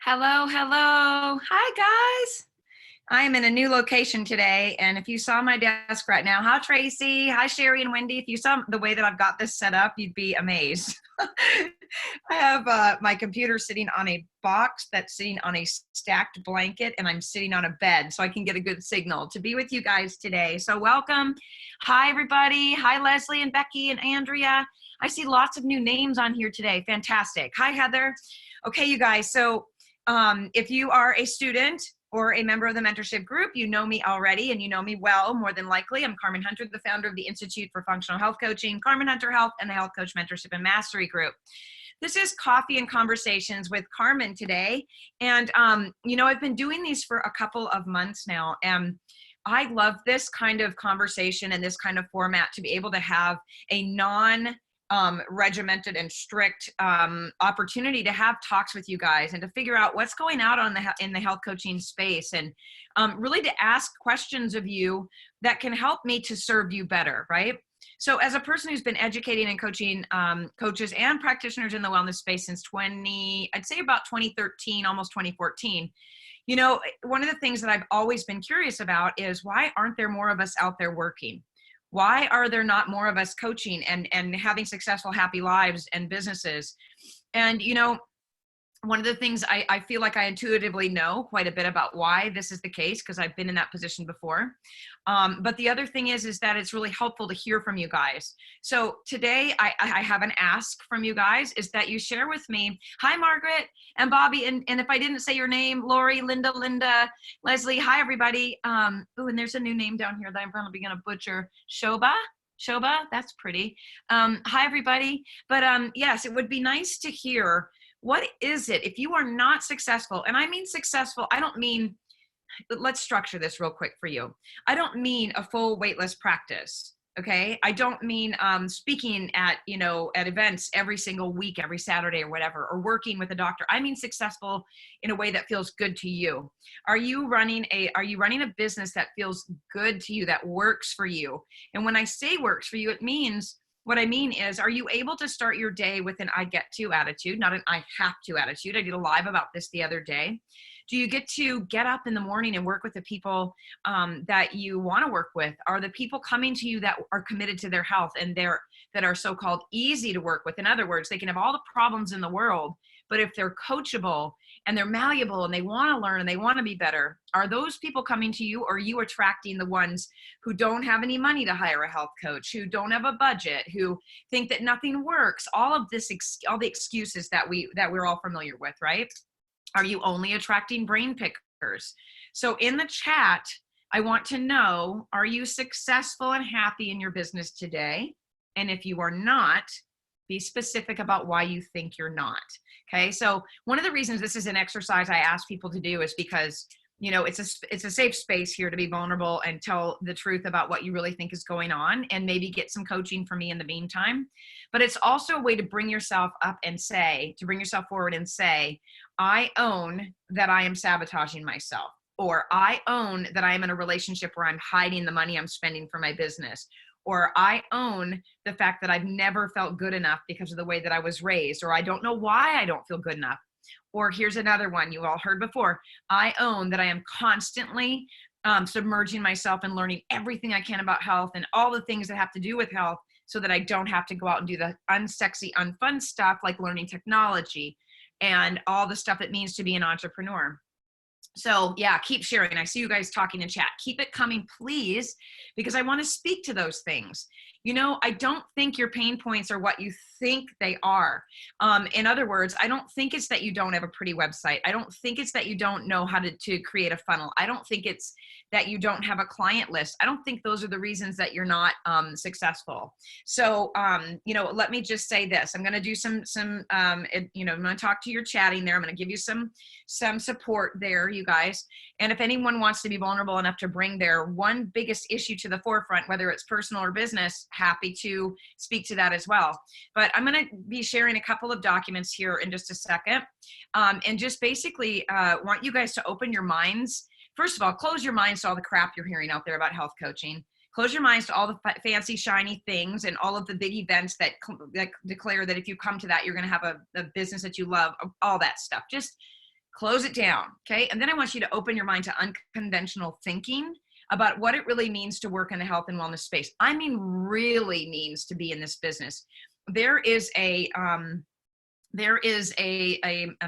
Hello, hello. Hi, guys. I am in a new location today, and if you saw my desk right now, hi, Tracy. Hi, Sherry and Wendy. If you saw the way that I've got this set up, you'd be amazed. I have my computer sitting on a box that's sitting on a stacked blanket, and I'm sitting on a bed so I can get a good signal to be with you guys today. So welcome. Hi, everybody. Hi, Leslie and Becky and Andrea. I see lots of new names on here today. Fantastic. Hi, Heather. Okay, you guys. So if you are a student or a member of the mentorship group, you know me already and you know me well, more than likely. I'm Carmen Hunter, the founder of the Institute for Functional Health Coaching, Carmen Hunter Health, and the Health Coach Mentorship and Mastery Group. This is Coffee and Conversations with Carmen today. And, I've been doing these for a couple of months now. And I love this kind of conversation and this kind of format to be able to have a regimented and strict opportunity to have talks with you guys and to figure out what's going on in the health coaching space, and really to ask questions of you that can help me to serve you better, right? So as a person who's been educating and coaching coaches and practitioners in the wellness space since I'd say about 2013, almost 2014, one of the things that I've always been curious about is, why aren't there more of us out there working? Why are there not more of us coaching and having successful, happy lives and businesses? And, one of the things I feel like I intuitively know quite a bit about why this is the case, because I've been in that position before. But the other thing is that it's really helpful to hear from you guys. So today I have an ask from you guys, is that you share with me. Hi, Margaret and Bobby. And if I didn't say your name, Lori, Linda, Leslie, hi, everybody. And there's a new name down here that I'm probably going to butcher. Shoba, that's pretty. Hi, everybody. But yes, it would be nice to hear, what is it if you are not successful? And I mean successful, I don't mean, let's structure this real quick for you. I don't mean a full weightless practice, okay? I don't mean speaking at events every single week, every Saturday or whatever, or working with a doctor. I mean successful in a way that feels good to you. Are you running a business that feels good to you, that works for you? And when I say works for you, what I mean is, are you able to start your day with an I get to attitude, not an I have to attitude? I did a live about this the other day. Do you get to get up in the morning and work with the people that you want to work with? Are the people coming to you that are committed to their health and that are so-called easy to work with? In other words, they can have all the problems in the world, but if they're coachable and they're malleable and they want to learn and they want to be better, are those people coming to you, or are you attracting the ones who don't have any money to hire a health coach, who don't have a budget, who think that nothing works? All the excuses that we're all familiar with, right? Are you only attracting brain pickers? So in the chat, I want to know, are you successful and happy in your business today? And if you are not, be specific about why you think you're not. Okay, so one of the reasons this is an exercise I ask people to do is because it's a safe space here to be vulnerable and tell the truth about what you really think is going on, and maybe get some coaching from me in the meantime. But it's also a way to bring yourself forward and say, I own that I am sabotaging myself, or I own that I am in a relationship where I'm hiding the money I'm spending for my business, or I own the fact that I've never felt good enough because of the way that I was raised, or I don't know why I don't feel good enough. Or here's another one you all heard before. I own that I am constantly submerging myself and learning everything I can about health and all the things that have to do with health, so that I don't have to go out and do the unsexy, unfun stuff like learning technology and all the stuff it means to be an entrepreneur. So yeah, keep sharing. I see you guys talking in chat. Keep it coming, please, because I want to speak to those things. I don't think your pain points are what you think they are. In other words, I don't think it's that you don't have a pretty website. I don't think it's that you don't know how to create a funnel. I don't think it's that you don't have a client list. I don't think those are the reasons that you're not successful. So, let me just say this. I'm going to do I'm going to talk to your chatting there. I'm going to give you some support there, you guys. And if anyone wants to be vulnerable enough to bring their one biggest issue to the forefront, whether it's personal or business, happy to speak to that as well. But I'm going to be sharing a couple of documents here in just a second. And just basically want you guys to open your minds. First of all, close your minds to all the crap you're hearing out there about health coaching. Close your minds to all the fancy, shiny things and all of the big events that declare that if you come to that, you're going to have a business that you love, all that stuff. Just close it down. Okay. And then I want you to open your mind to unconventional thinking about what it really means to work in the health and wellness space. I mean, really means to be in this business. There is a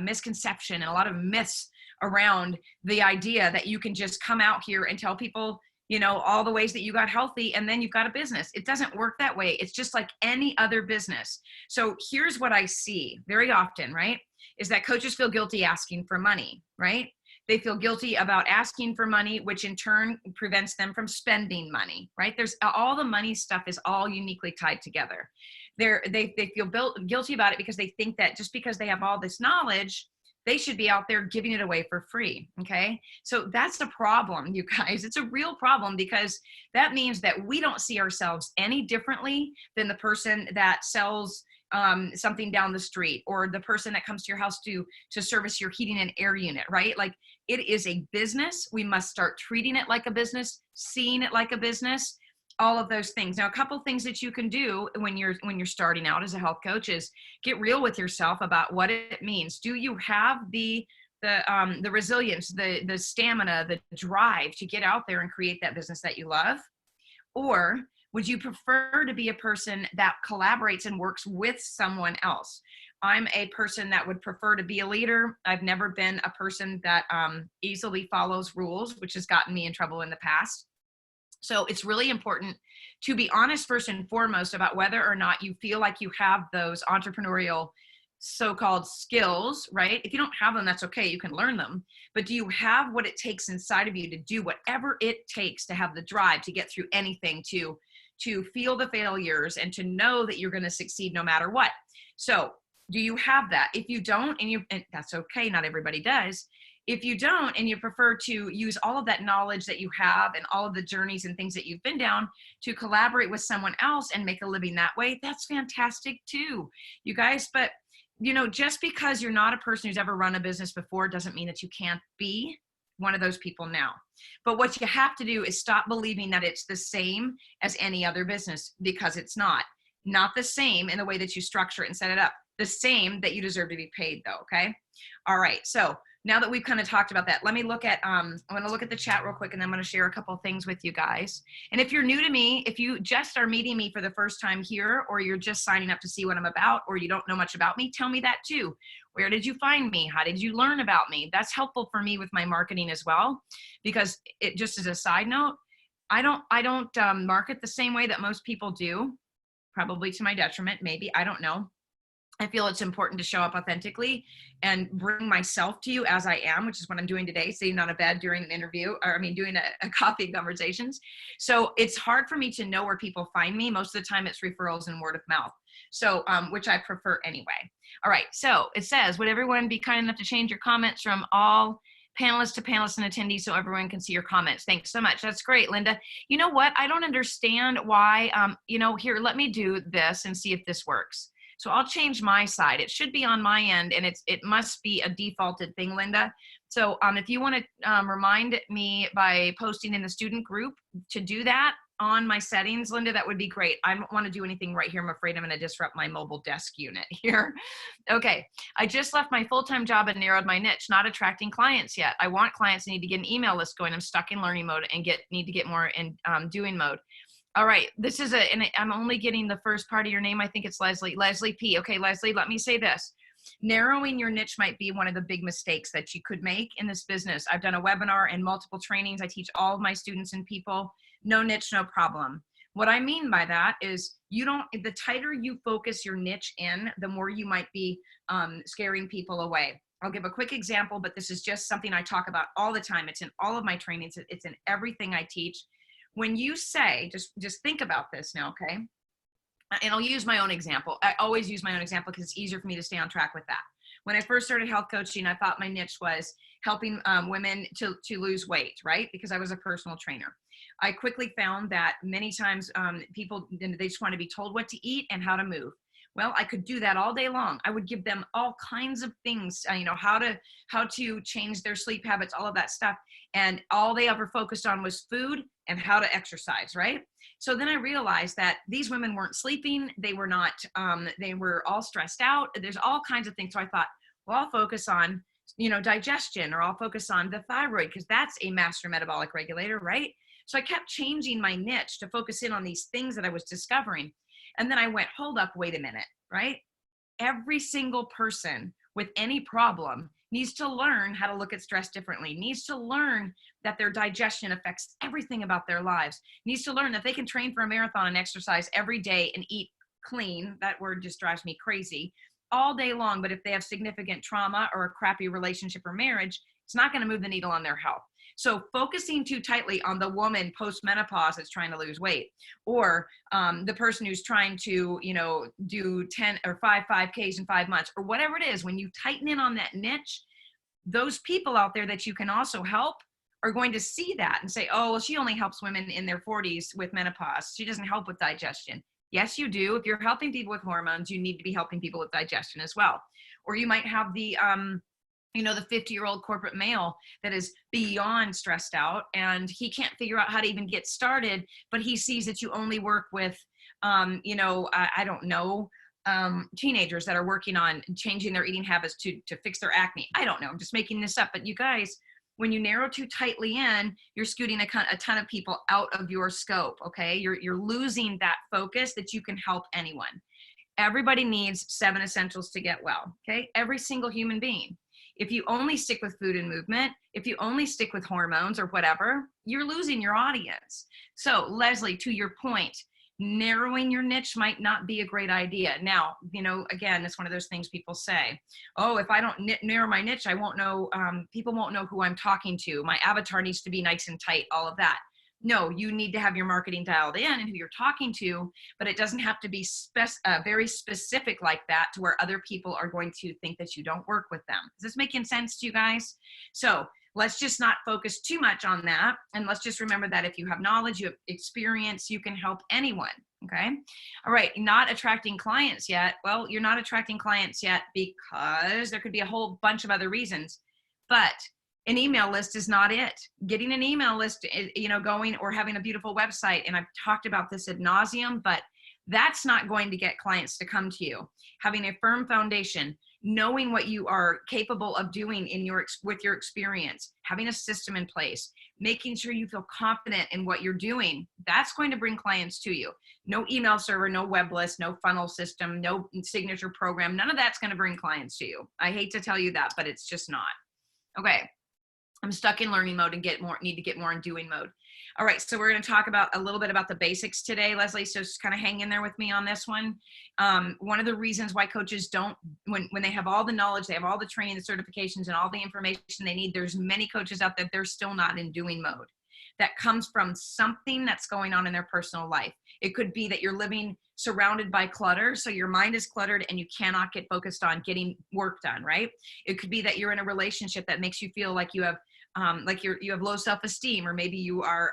misconception and a lot of myths around the idea that you can just come out here and tell people, you know, all the ways that you got healthy and then you've got a business. It doesn't work that way. It's just like any other business. So here's what I see very often, right? Is that coaches feel guilty asking for money, right? They feel guilty about asking for money, which in turn prevents them from spending money, right? There's all the money stuff is all uniquely tied together. They feel guilty about it because they think that just because they have all this knowledge, they should be out there giving it away for free. Okay. So that's the problem, you guys. It's a real problem because that means that we don't see ourselves any differently than the person that sells something down the street, or the person that comes to your house to service your heating and air unit, right? Like, it is a business. We must start treating it like a business, seeing it like a business, all of those things. Now, a couple things that you can do when you're starting out as a health coach is get real with yourself about what it means. Do you have the resilience, the stamina, the drive to get out there and create that business that you love? Or would you prefer to be a person that collaborates and works with someone else? I'm a person that would prefer to be a leader. I've never been a person that easily follows rules, which has gotten me in trouble in the past. So it's really important to be honest first and foremost about whether or not you feel like you have those entrepreneurial so-called skills, right? If you don't have them, that's okay. You can learn them. But do you have what it takes inside of you to do whatever it takes to have the drive to get through anything, to feel the failures and to know that you're going to succeed no matter what? So do you have that? If you don't, and that's okay, not everybody does. If you don't, and you prefer to use all of that knowledge that you have and all of the journeys and things that you've been down to collaborate with someone else and make a living that way, that's fantastic too, you guys. But, you know, just because you're not a person who's ever run a business before doesn't mean that you can't be one of those people now. But what you have to do is stop believing that it's the same as any other business, because it's not. Not the same in the way that you structure it and set it up. The same that you deserve to be paid though, okay? All right, so now that we've kind of talked about that, let me look at, I'm going to look at the chat real quick, and then I'm going to share a couple of things with you guys. And if you're new to me, if you just are meeting me for the first time here, or you're just signing up to see what I'm about, or you don't know much about me, tell me that too. Where did you find me? How did you learn about me? That's helpful for me with my marketing as well, because it, just as a side note, I don't market the same way that most people do, probably to my detriment, maybe, I don't know. I feel it's important to show up authentically and bring myself to you as I am, which is what I'm doing today, sitting on a bed during an interview, or I mean, doing a coffee and conversations. So it's hard for me to know where people find me. Most of the time it's referrals and word of mouth. So, which I prefer anyway. All right. So it says, would everyone be kind enough to change your comments from all panelists to panelists and attendees so everyone can see your comments? Thanks so much. That's great, Linda. You know what? I don't understand why, you know, here, let me do this and see if this works. So I'll change my side. It should be on my end, and it must be a defaulted thing, Linda. So if you want to remind me by posting in the student group to do that on my settings, Linda, that would be great. I don't want to do anything right here. I'm afraid I'm going to disrupt my mobile desk unit here. Okay. I just left my full-time job and narrowed my niche, not attracting clients yet. I want clients. I need to get an email list going. I'm stuck in learning mode and need to get more in doing mode. All right, this is and I'm only getting the first part of your name. I think it's Leslie. Leslie P. Okay, Leslie, let me say this. Narrowing your niche might be one of the big mistakes that you could make in this business. I've done a webinar and multiple trainings. I teach all of my students and people, no niche, no problem. What I mean by that is the tighter you focus your niche in, the more you might be scaring people away. I'll give a quick example, but this is just something I talk about all the time. It's in all of my trainings. It's in everything I teach. When you say, just think about this now, okay? And I'll use my own example. I always use my own example because it's easier for me to stay on track with that. When I first started health coaching, I thought my niche was helping women to lose weight, right? Because I was a personal trainer. I quickly found that many times people, they just want to be told what to eat and how to move. Well, I could do that all day long. I would give them all kinds of things, you know, how to change their sleep habits, all of that stuff. And all they ever focused on was food and how to exercise, right? So then I realized that these women weren't sleeping. They were not, they were all stressed out. There's all kinds of things. So I thought, well, I'll focus on digestion, or I'll focus on the thyroid because that's a master metabolic regulator, right? So I kept changing my niche to focus in on these things that I was discovering. And then I went, hold up, wait a minute, right? Every single person with any problem needs to learn how to look at stress differently, needs to learn that their digestion affects everything about their lives, needs to learn that they can train for a marathon and exercise every day and eat clean. That word just drives me crazy all day long. But if they have significant trauma or a crappy relationship or marriage, it's not going to move the needle on their health. So focusing too tightly on the woman post-menopause that's trying to lose weight, or the person who's trying to, do 10 or 5Ks in 5 months, or whatever it is, when you tighten in on that niche, those people out there that you can also help are going to see that and say, oh, well, she only helps women in their 40s with menopause. She doesn't help with digestion. Yes, you do. If you're helping people with hormones, you need to be helping people with digestion as well. Or you might have the 50-year-old corporate male that is beyond stressed out and he can't figure out how to even get started, but he sees that you only work with, I don't know, teenagers that are working on changing their eating habits to fix their acne. I don't know. I'm just making this up. But you guys, when you narrow too tightly in, you're scooting a ton of people out of your scope. Okay. You're losing that focus that you can help anyone. Everybody needs 7 essentials to get well. Okay. Every single human being. If you only stick with food and movement, if you only stick with hormones or whatever, you're losing your audience. So Leslie, to your point, narrowing your niche might not be a great idea. Now, again, it's one of those things people say, oh, if I don't narrow my niche, I won't know, people won't know who I'm talking to. My avatar needs to be nice and tight, all of that. No, you need to have your marketing dialed in and who you're talking to, but it doesn't have to be very specific like that to where other people are going to think that you don't work with them. Is this making sense to you guys? So let's just not focus too much on that. And let's just remember that if you have knowledge, you have experience, you can help anyone. Okay. All right. Not attracting clients yet. Well, you're not attracting clients yet because there could be a whole bunch of other reasons, but an email list is not it. Getting an email list, going, or having a beautiful website. And I've talked about this ad nauseum, but that's not going to get clients to come to you. Having a firm foundation, knowing what you are capable of doing with your experience, having a system in place, making sure you feel confident in what you're doing, that's going to bring clients to you. No email server, no web list, no funnel system, no signature program. None of that's going to bring clients to you. I hate to tell you that, but it's just not. Okay. I'm stuck in learning mode and need to get more in doing mode. All right, so we're going to talk about a little bit about the basics today, Leslie. So just kind of hang in there with me on this one. One of the reasons why coaches don't, when they have all the knowledge, they have all the training, the certifications, and all the information they need, there's many coaches out there, they're still not in doing mode. That comes from something that's going on in their personal life. It could be that you're living surrounded by clutter, so your mind is cluttered and you cannot get focused on getting work done, right? It could be that you're in a relationship that makes you feel like you have you have low self-esteem, or maybe you are,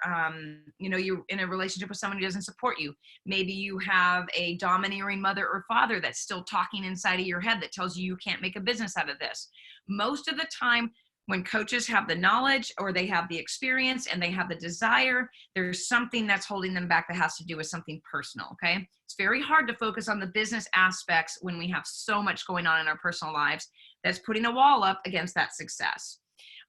you're in a relationship with someone who doesn't support you. Maybe you have a domineering mother or father that's still talking inside of your head that tells you can't make a business out of this. Most of the time, when coaches have the knowledge or they have the experience and they have the desire, there's something that's holding them back that has to do with something personal, okay? It's very hard to focus on the business aspects when we have so much going on in our personal lives that's putting a wall up against that success.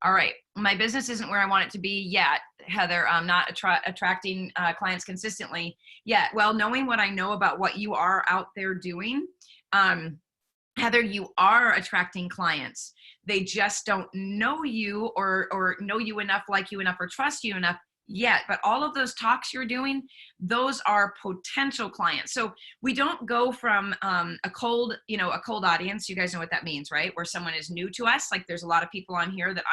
All right, my business isn't where I want it to be yet, Heather. I'm not attracting clients consistently yet. Well, knowing what I know about what you are out there doing, Heather, you are attracting clients. They just don't know you or know you enough, like you enough, or trust you enough yet. But all of those talks you're doing, those are potential clients. So we don't go from a cold audience. You guys know what that means, right? Where someone is new to us. Like there's a lot of people on here that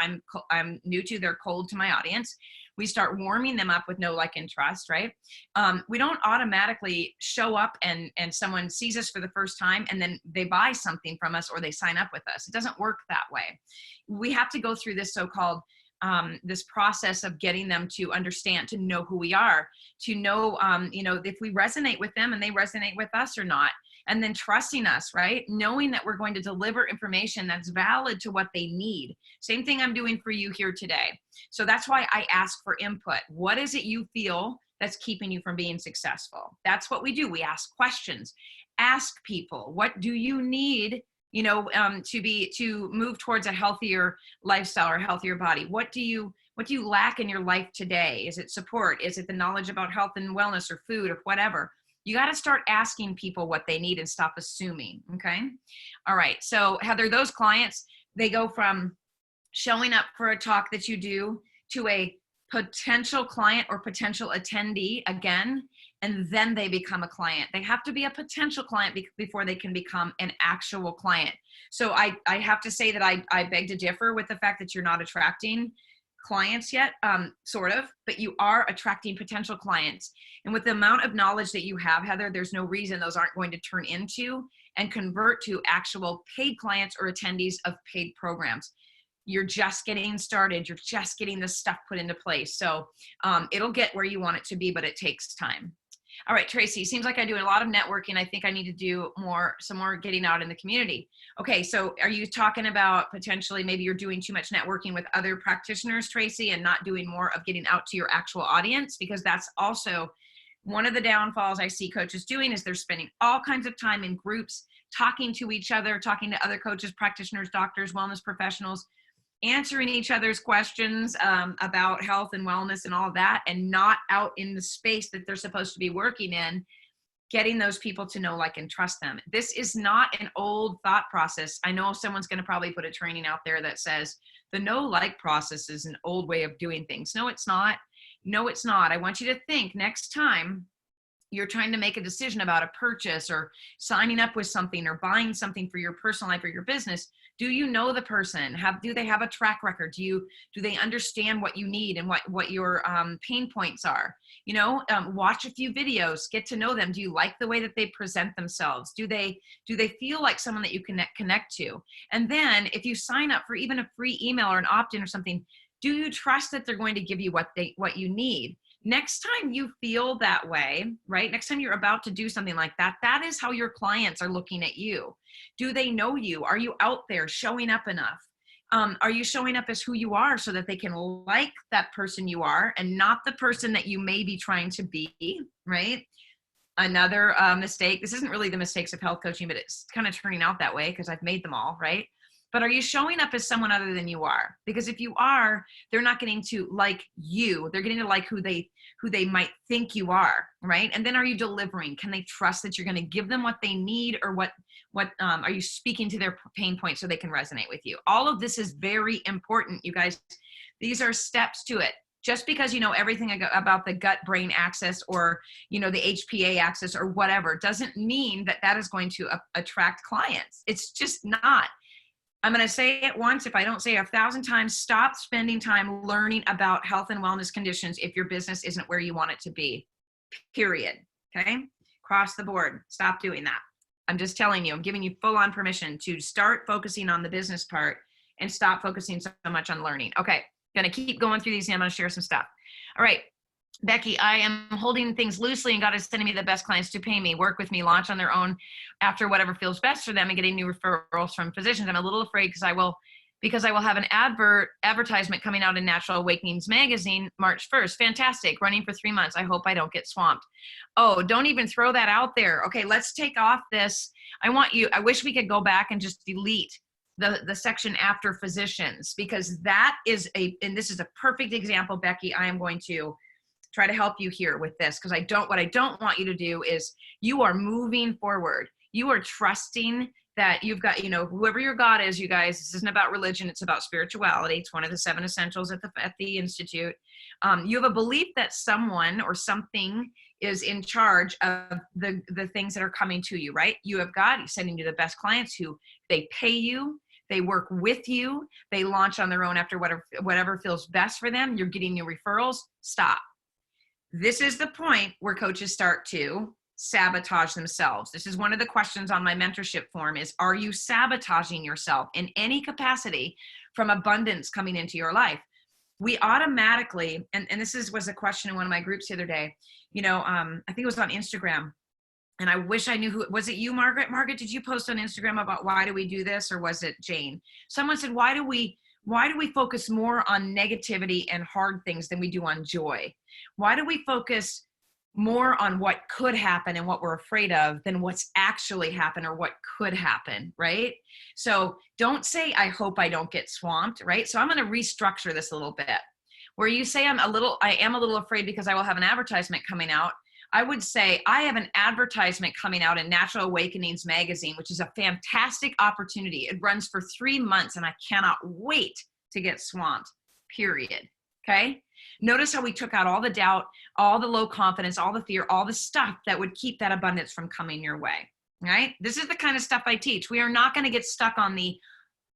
I'm new to. They're cold to my audience. We start warming them up with know, like, and trust, right? We don't automatically show up and someone sees us for the first time and then they buy something from us or they sign up with us. It doesn't work that way. We have to go through this so-called this process of getting them to understand, to know who we are, to know, if we resonate with them and they resonate with us or not, and then trusting us, right? Knowing that we're going to deliver information that's valid to what they need. Same thing I'm doing for you here today. So that's why I ask for input. What is it you feel that's keeping you from being successful? That's what we do. We ask questions. Ask people, what do you need to move towards a healthier lifestyle or healthier body? What do you lack in your life today? Is it support? Is it the knowledge about health and wellness or food or whatever? You got to start asking people what they need and stop assuming. Okay. All right. So Heather, those clients, they go from showing up for a talk that you do to a potential client or potential attendee again, and then they become a client. They have to be a potential client before they can become an actual client. So I have to say that I beg to differ with the fact that you're not attracting clients yet, sort of, but you are attracting potential clients. And with the amount of knowledge that you have, Heather, there's no reason those aren't going to turn into and convert to actual paid clients or attendees of paid programs. You're just getting started. You're just getting this stuff put into place. So it'll get where you want it to be, but it takes time. All right, Tracy, seems like I do a lot of networking. I think I need to do some more getting out in the community. Okay, so are you talking about potentially maybe you're doing too much networking with other practitioners, Tracy, and not doing more of getting out to your actual audience? Because that's also one of the downfalls I see coaches doing, is they're spending all kinds of time in groups, talking to each other, talking to other coaches, practitioners, doctors, wellness professionals, answering each other's questions about health and wellness and all of that, and not out in the space that they're supposed to be working in, getting those people to know, like, and trust them. This is not an old thought process. I know someone's going to probably put a training out there that says the know-like process is an old way of doing things. No, it's not. No, it's not. I want you to think next time you're trying to make a decision about a purchase or signing up with something or buying something for your personal life or your business, do you know the person? Do they have a track record? Do they understand what you need and what your pain points are? Watch a few videos, get to know them. Do you like the way that they present themselves? Do they feel like someone that you can connect to? And then if you sign up for even a free email or an opt-in or something, do you trust that they're going to give you what you need? Next time you feel that way, right? Next time you're about to do something like that, that is how your clients are looking at you. Do they know you? Are you out there showing up enough? Are you showing up as who you are so that they can like that person you are and not the person that you may be trying to be, right? Another mistake, this isn't really the mistakes of health coaching, but it's kind of turning out that way because I've made them all, right? But are you showing up as someone other than you are? Because if you are, they're not getting to like you. They're getting to like who they might think you are, right? And then are you delivering? Can they trust that you're going to give them what they need, or what are you speaking to their pain points so they can resonate with you? All of this is very important, you guys. These are steps to it. Just because you know everything about the gut-brain axis or the HPA axis or whatever doesn't mean that is going to attract clients. It's just not. I'm going to say it once. If I don't say it 1,000 times, stop spending time learning about health and wellness conditions if your business isn't where you want it to be, period. Okay? Across the board. Stop doing that. I'm just telling you, I'm giving you full on permission to start focusing on the business part and stop focusing so much on learning. Okay. Going to keep going through these and I'm going to share some stuff. All right. Becky, I am holding things loosely and God is sending me the best clients to pay me, work with me, launch on their own after whatever feels best for them, and getting new referrals from physicians. I'm a little afraid because I will have an advertisement coming out in Natural Awakenings magazine March 1st. Fantastic. Running for 3 months. I hope I don't get swamped. Oh, don't even throw that out there. Okay, let's take off this. I wish we could go back and just delete the section after physicians, because that is and this is a perfect example, Becky. I am going to try to help you here with this, because what I don't want you to do is, you are moving forward. You are trusting that you've got, whoever your God is, you guys, this isn't about religion. It's about spirituality. It's one of the 7 essentials at the Institute. You have a belief that someone or something is in charge of the things that are coming to you, right? You have God sending you the best clients who they pay you. They work with you. They launch on their own after whatever feels best for them. You're getting new referrals. Stop. This is the point where coaches start to sabotage themselves. This is one of the questions on my mentorship form is, are you sabotaging yourself in any capacity from abundance coming into your life? We automatically, and this was a question in one of my groups the other day, I think it was on Instagram, and I wish I knew was it you, Margaret? Margaret, did you post on Instagram about why do we do this, or was it Jane? Someone said, why do we focus more on negativity and hard things than we do on joy? Why do we focus more on what could happen and what we're afraid of than what's actually happened or what could happen, right? So don't say, I hope I don't get swamped, right? So I'm going to restructure this a little bit. Where you say I am a little afraid because I will have an advertisement coming out, I would say I have an advertisement coming out in Natural Awakenings magazine, which is a fantastic opportunity. It runs for 3 months and I cannot wait to get swamped, period. Okay. Notice how we took out all the doubt, all the low confidence, all the fear, all the stuff that would keep that abundance from coming your way. Right. This is the kind of stuff I teach. We are not going to get stuck on the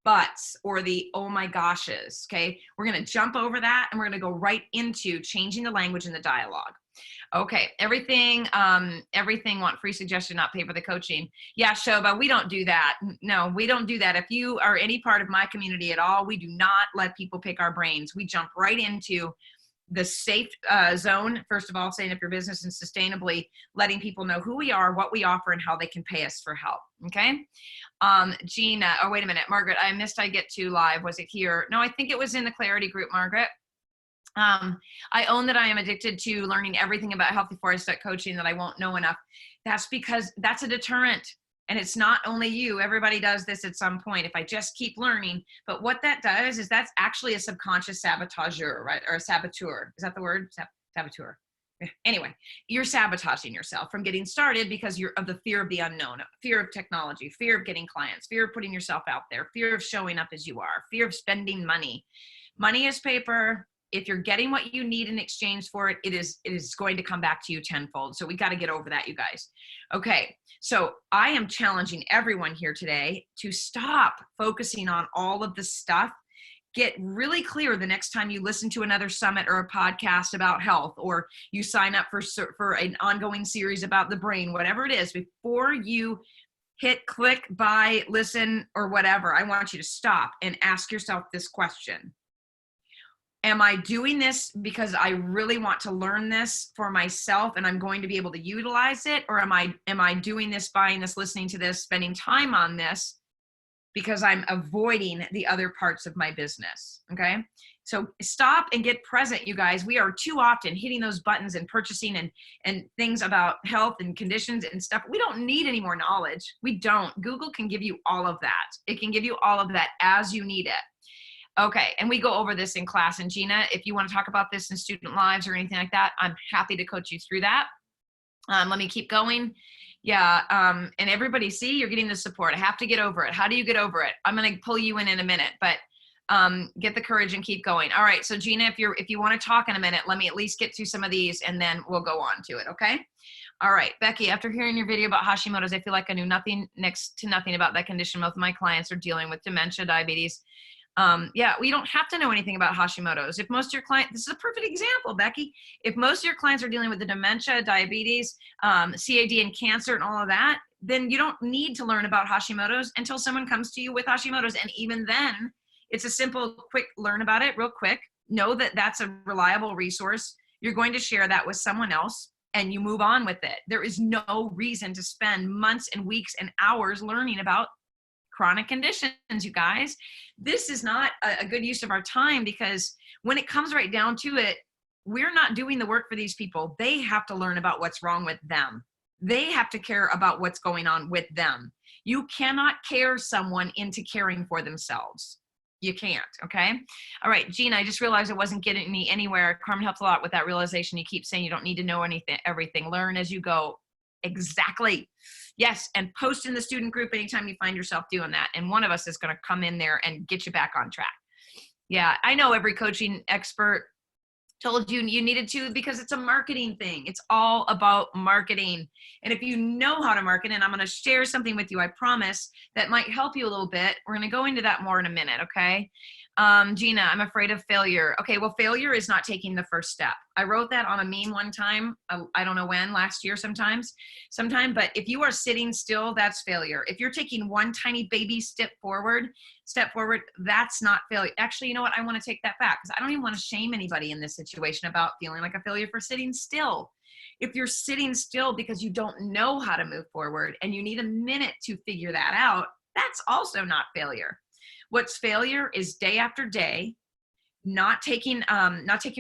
buts or the oh my goshes. Okay. We're going to jump over that and we're going to go right into changing the language and the dialogue. Okay. Everything want free suggestion, not pay for the coaching. Yeah, Shoba, we don't do that. No, we don't do that. If you are any part of my community at all, we do not let people pick our brains. We jump right into the safe zone, first of all, saying up your business and sustainably letting people know who we are, what we offer, and how they can pay us for help. Okay. Gina, oh, wait a minute. Margaret, I missed I get to live. Was it here? No, I think it was in the Clarity group, Margaret. I own that I am addicted to learning everything about health before I start coaching, that I won't know enough. That's because that's a deterrent. And it's not only you, everybody does this at some point. If I just keep learning, but what that does is that's actually a subconscious saboteur, right? Or a saboteur. Is that the word? Saboteur. Anyway, you're sabotaging yourself from getting started because you're of the fear of the unknown, fear of technology, fear of getting clients, fear of putting yourself out there, fear of showing up as you are, fear of spending money. Money is paper. If you're getting what you need in exchange for it, it is going to come back to you tenfold. So we got to get over that, you guys. Okay. So I am challenging everyone here today to stop focusing on all of the stuff. Get really clear the next time you listen to another summit or a podcast about health, or you sign up for an ongoing series about the brain, whatever it is, before you hit click, buy, listen, or whatever, I want you to stop and ask yourself this question. Am I doing this because I really want to learn this for myself and I'm going to be able to utilize it? Or am I doing this, buying this, listening to this, spending time on this because I'm avoiding the other parts of my business? Okay. So stop and get present, you guys. We are too often hitting those buttons and purchasing and things about health and conditions and stuff. We don't need any more knowledge. We don't. Google can give you all of that. It can give you all of that as you need it. Okay, and we go over this in class. And Gina, if you want to talk about this in student lives or anything like that, I'm happy to coach you through that. Let me keep going. Yeah, and everybody, see, you're getting the support. I have to get over it. How do you get over it? I'm going to pull you in a minute, but get the courage and keep going. All right, so Gina, if you want to talk in a minute, let me at least get through some of these and then we'll go on to it, okay? All right, Becky, after hearing your video about Hashimoto's, I feel like I knew next to nothing about that condition. Most of my clients are dealing with dementia, diabetes. Yeah, we don't have to know anything about Hashimoto's. If most of your clients, this is a perfect example, Becky. If most of your clients are dealing with the dementia, diabetes, CAD and cancer and all of that, then you don't need to learn about Hashimoto's until someone comes to you with Hashimoto's. And even then, it's a simple, quick learn about it real quick. Know that that's a reliable resource. You're going to share that with someone else and you move on with it. There is no reason to spend months and weeks and hours learning about chronic conditions, you guys. This is not a good use of our time, because when it comes right down to it, we're not doing the work for these people. They have to learn about what's wrong with them. They have to care about what's going on with them. You cannot care someone into caring for themselves. You can't, okay? All right, Gina, I just realized it wasn't getting me anywhere. Carmen helps a lot with that realization. You keep saying you don't need to know everything. Learn as you go. Exactly. Yes, and post in the student group anytime you find yourself doing that. And one of us is going to come in there and get you back on track. Yeah, I know every coaching expert told you you needed to, because it's a marketing thing. It's all about marketing. And if you know how to market, and I'm going to share something with you, I promise, that might help you a little bit. We're going to go into that more in a minute, okay? Gina, I'm afraid of failure. Okay, well, failure is not taking the first step. I wrote that on a meme one time. I don't know when, last year sometime, but if you are sitting still, that's failure. If you're taking one tiny baby step forward, that's not failure. Actually, you know what? I want to take that back, because I don't even want to shame anybody in this situation about feeling like a failure for sitting still. If you're sitting still because you don't know how to move forward and you need a minute to figure that out, that's also not failure. What's failure is day after day, not taking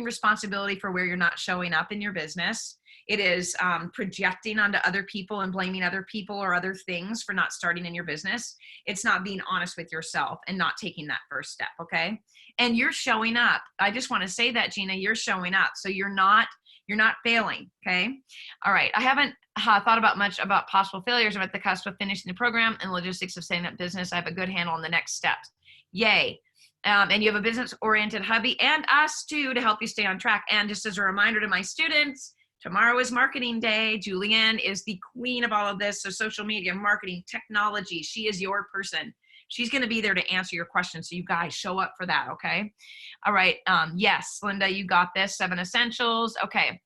responsibility for where you're not showing up in your business. It is projecting onto other people and blaming other people or other things for not starting in your business. It's not being honest with yourself and not taking that first step. Okay. And you're showing up. I just want to say that, Gina, you're showing up. So you're not failing. Okay. All right. I haven't thought about much about possible failures. I'm at the cusp of finishing the program and logistics of setting up business. I have a good handle on the next steps. Yay. And you have a business-oriented hubby and us too to help you stay on track. And just as a reminder to my students, tomorrow is marketing day. Julianne is the queen of all of this. So social media, marketing, technology, she is your person. She's going to be there to answer your questions. So you guys show up for that. Okay. All right. Yes, Linda, you got this. 7 essentials. Okay.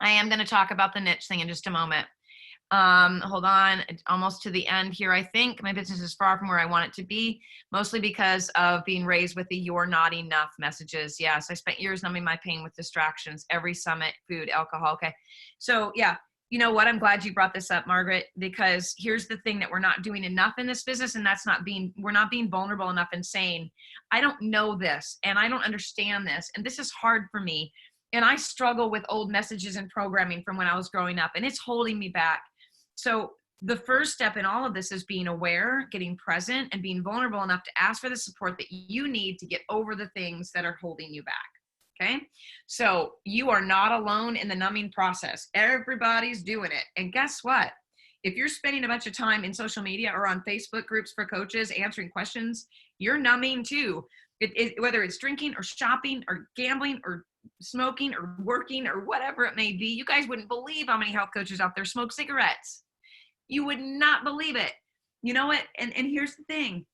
I am going to talk about the niche thing in just a moment. Hold on, almost to the end here. I think my business is far from where I want it to be, mostly because of being raised with the "you're not enough" messages. Yes, I spent years numbing my pain with distractions, every summit, food, alcohol. Okay. So yeah, you know what? I'm glad you brought this up, Margaret, because here's the thing that we're not doing enough in this business. And that's we're not being vulnerable enough and saying, I don't know this and I don't understand this. And this is hard for me. And I struggle with old messages and programming from when I was growing up, and it's holding me back. So the first step in all of this is being aware, getting present, and being vulnerable enough to ask for the support that you need to get over the things that are holding you back. Okay. So you are not alone in the numbing process. Everybody's doing it. And guess what? If you're spending a bunch of time in social media or on Facebook groups for coaches answering questions, you're numbing too. Whether it's drinking or shopping or gambling or smoking or working or whatever it may be, you guys wouldn't believe how many health coaches out there smoke cigarettes. You would not believe it. You know what? And here's the thing.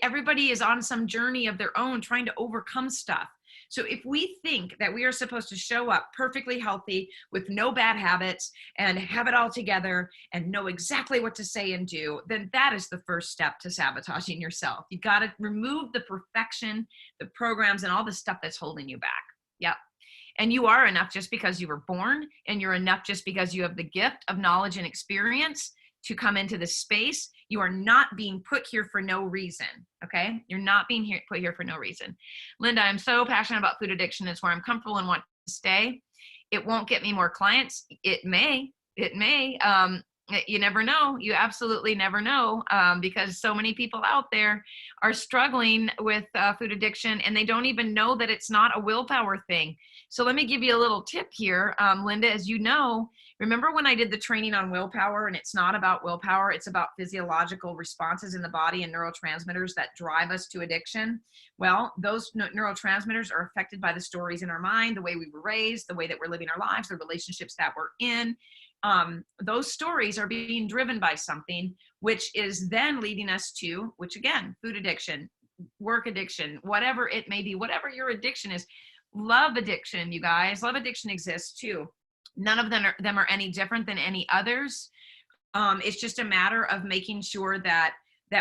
Everybody is on some journey of their own trying to overcome stuff. So if we think that we are supposed to show up perfectly healthy with no bad habits and have it all together and know exactly what to say and do, then that is the first step to sabotaging yourself. You got to remove the perfection, the programs, and all the stuff that's holding you back. Yep. And you are enough just because you were born, and you're enough just because you have the gift of knowledge and experience to come into this space. You are not being put here for no reason. Okay. You're not being put here for no reason. Linda, I'm so passionate about food addiction. It's where I'm comfortable and want to stay. It won't get me more clients. It may, you never know. You absolutely never know, because so many people out there are struggling with food addiction, and they don't even know that it's not a willpower thing. So let me give you a little tip here. Linda, as you know, remember when I did the training on willpower, and it's not about willpower, it's about physiological responses in the body and neurotransmitters that drive us to addiction. Well, those neurotransmitters are affected by the stories in our mind, the way we were raised, the way that we're living our lives, the relationships that we're in. Those stories are being driven by something, which is then leading us to, which again, food addiction, work addiction, whatever it may be, whatever your addiction is. Love addiction, you guys. Love addiction exists too. None of them are any different than any others. It's just a matter of making sure that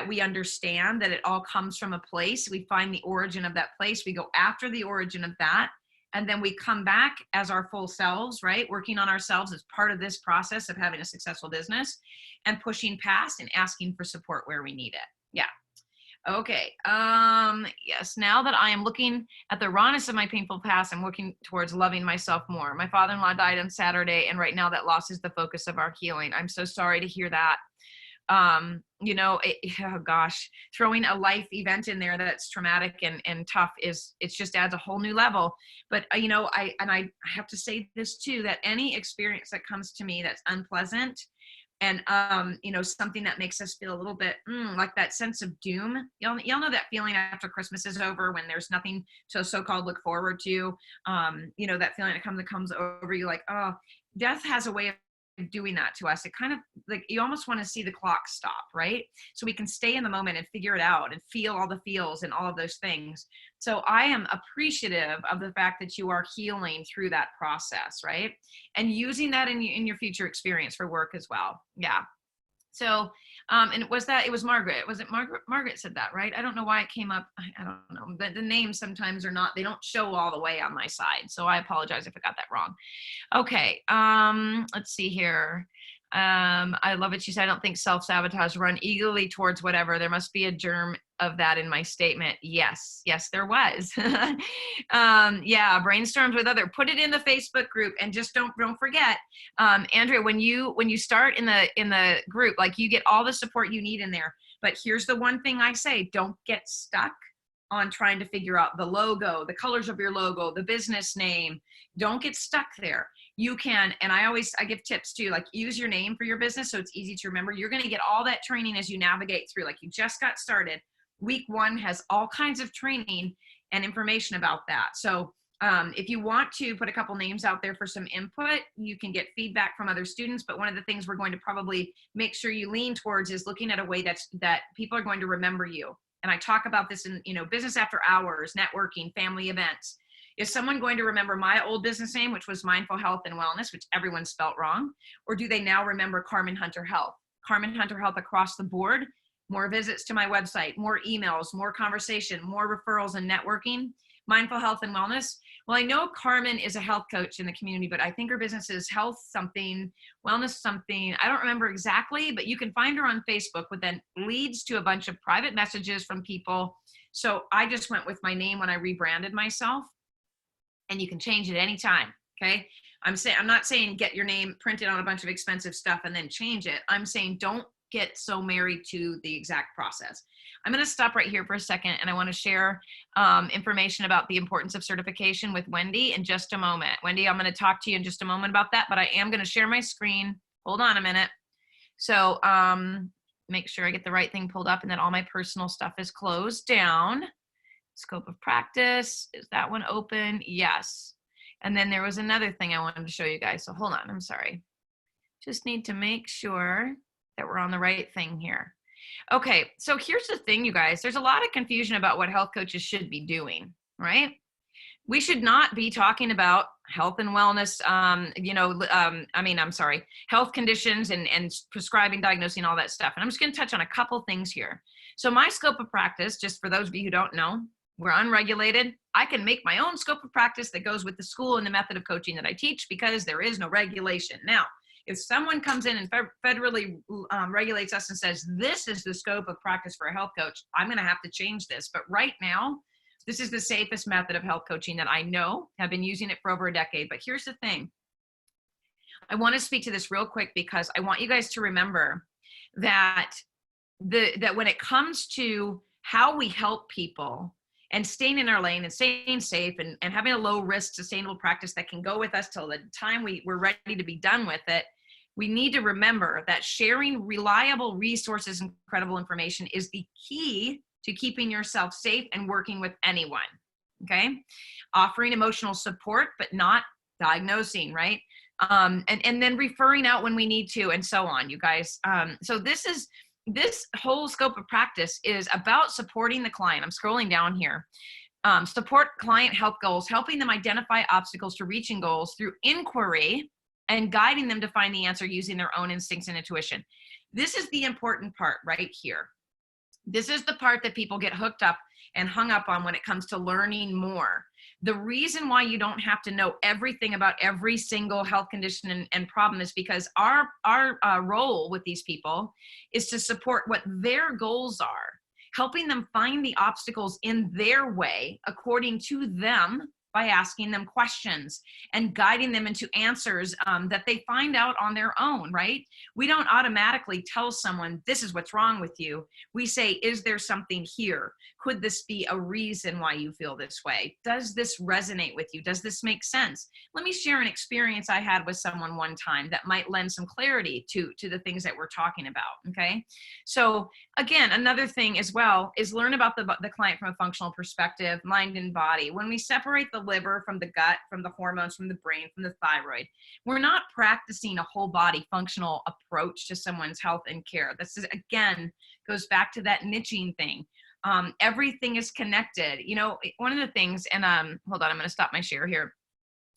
we understand that it all comes from a place. We find the origin of that place. We go after the origin of that. And then we come back as our full selves, right? Working on ourselves as part of this process of having a successful business, and pushing past and asking for support where we need it. Yeah. Okay. Yes. Now that I am looking at the rawness of my painful past, I'm working towards loving myself more. My father-in-law died on Saturday, and right now that loss is the focus of our healing. I'm so sorry to hear that. Oh gosh, throwing a life event in there that's traumatic and tough it just adds a whole new level. But I have to say this too, that any experience that comes to me that's unpleasant and something that makes us feel a little bit like that sense of doom, y'all know that feeling after Christmas is over when there's nothing to so-called look forward to, that feeling that comes over you, like, oh, death has a way of doing that to us. It kind of like, you almost want to see the clock stop, right? So we can stay in the moment and figure it out and feel all the feels and all of those things. So I am appreciative of the fact that you are healing through that process, right? And using that in your future experience for work as well. Yeah. So, and it was Margaret. Was it Margaret? Margaret said that, right? I don't know why it came up. I don't know. The names sometimes they don't show all the way on my side. So I apologize if I got that wrong. Okay. Let's see here. I love it. She said, I don't think self-sabotage, run eagerly towards whatever. There must be a germ of that in my statement. Yes, there was. Yeah, brainstorms with other. Put it in the Facebook group, and just don't forget, Andrea, when you start in the group, like, you get all the support you need in there. But here's the one thing I say: don't get stuck on trying to figure out the logo, the colors of your logo, the business name. Don't get stuck there. You can, and I give tips too, like, use your name for your business so it's easy to remember. You're going to get all that training as you navigate through. Like, you just got started. Week 1 has all kinds of training and information about that. So if you want to put a couple names out there for some input, you can get feedback from other students. But one of the things we're going to probably make sure you lean towards is looking at a way that people are going to remember you. And I talk about this in, business after hours, networking, family events. Is someone going to remember my old business name, which was Mindful Health and Wellness, which everyone spelt wrong? Or do they now remember Carmen Hunter Health? Carmen Hunter Health across the board, more visits to my website, more emails, more conversation, more referrals and networking. Mindful Health and Wellness. Well, I know Carmen is a health coach in the community, but I think her business is health something, wellness something. I don't remember exactly, but you can find her on Facebook, which then leads to a bunch of private messages from people. So I just went with my name when I rebranded myself, and you can change it anytime. Okay. I'm not saying get your name printed on a bunch of expensive stuff and then change it. I'm saying don't get so married to the exact process. I'm going to stop right here for a second, and I want to share information about the importance of certification with Wendy in just a moment. Wendy, I'm going to talk to you in just a moment about that, but I am going to share my screen. Hold on a minute. So make sure I get the right thing pulled up and that all my personal stuff is closed down. Scope of practice, is that one open? Yes. And then there was another thing I wanted to show you guys. So hold on, I'm sorry. Just need to make sure that we're on the right thing here. Okay, so here's the thing, you guys. There's a lot of confusion about what health coaches should be doing, right? We should not be talking about health and wellness, health conditions and prescribing, diagnosing, all that stuff. And I'm just going to touch on a couple things here. So my scope of practice, just for those of you who don't know, we're unregulated. I can make my own scope of practice that goes with the school and the method of coaching that I teach because there is no regulation. Now, if someone comes in and federally regulates us and says, this is the scope of practice for a health coach, I'm going to have to change this. But right now, this is the safest method of health coaching that I know. I've been using it for over a decade. But here's the thing. I want to speak to this real quick because I want you guys to remember that when it comes to how we help people and staying in our lane and staying safe and having a low risk, sustainable practice that can go with us till the time we're ready to be done with it, we need to remember that sharing reliable resources and credible information is the key to keeping yourself safe and working with anyone, okay? Offering emotional support, but not diagnosing, right? And then referring out when we need to, and so on, you guys. So this whole scope of practice is about supporting the client. I'm scrolling down here. Support client health goals, helping them identify obstacles to reaching goals through inquiry and guiding them to find the answer using their own instincts and intuition. This is the important part right here. This is the part that people get hooked up and hung up on when it comes to learning more. The reason why you don't have to know everything about every single health condition and problem is because our role with these people is to support what their goals are, helping them find the obstacles in their way according to them by asking them questions and guiding them into answers that they find out on their own, right? We don't automatically tell someone, this is what's wrong with you. We say, is there something here? Could this be a reason why you feel this way? Does this resonate with you? Does this make sense? Let me share an experience I had with someone one time that might lend some clarity to the things that we're talking about, okay? So again, another thing as well is learn about the client from a functional perspective, mind and body. When we separate the liver from the gut, from the hormones, from the brain, from the thyroid, we're not practicing a whole body functional approach to someone's health and care. This is, again, goes back to that niching thing. Everything is connected. You know, one of the things, and hold on, I'm going to stop my share here.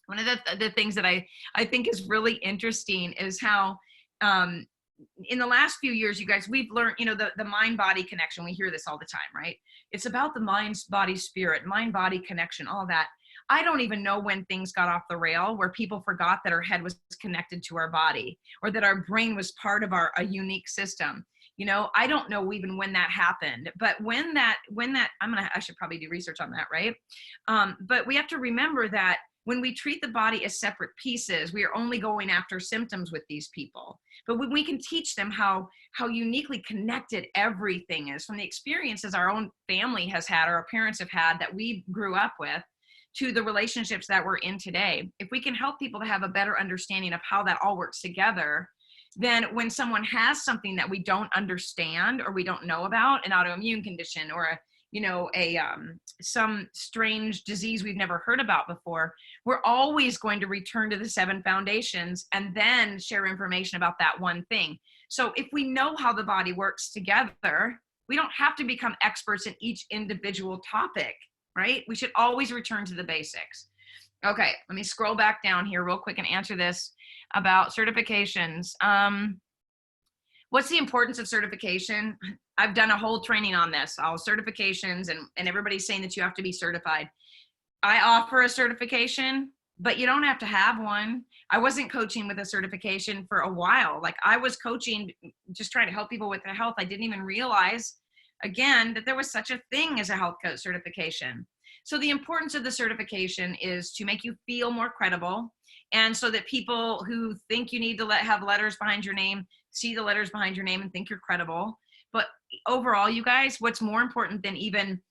One of the things that I think is really interesting is how in the last few years, you guys, we've learned, you know, the mind-body connection. We hear this all the time, right? It's about the mind, body, spirit, mind-body connection, all that. I don't even know when things got off the rail, where people forgot that our head was connected to our body, or that our brain was part of a unique system. You know, I don't know even when that happened, but when that, I should probably do research on that, right? But we have to remember that when we treat the body as separate pieces, we are only going after symptoms with these people. But when we can teach them how uniquely connected everything is, from the experiences our own family has had, or our parents have had, that we grew up with, to the relationships that we're in today, if we can help people to have a better understanding of how that all works together, then when someone has something that we don't understand or we don't know about, an autoimmune condition, or some strange disease we've never heard about before, we're always going to return to the 7 foundations and then share information about that one thing. So if we know how the body works together, we don't have to become experts in each individual topic, right? We should always return to the basics. Okay, let me scroll back down here real quick and answer this about certifications. What's the importance of certification? I've done a whole training on this, all certifications, and everybody's saying that you have to be certified. I offer a certification, but you don't have to have one. I wasn't coaching with a certification for a while. Like, I was coaching, just trying to help people with their health. I didn't even realize, again, that there was such a thing as a health coach certification. So the importance of the certification is to make you feel more credible, and so that people who think you need to have letters behind your name see the letters behind your name and think you're credible. But overall, you guys, what's more important than even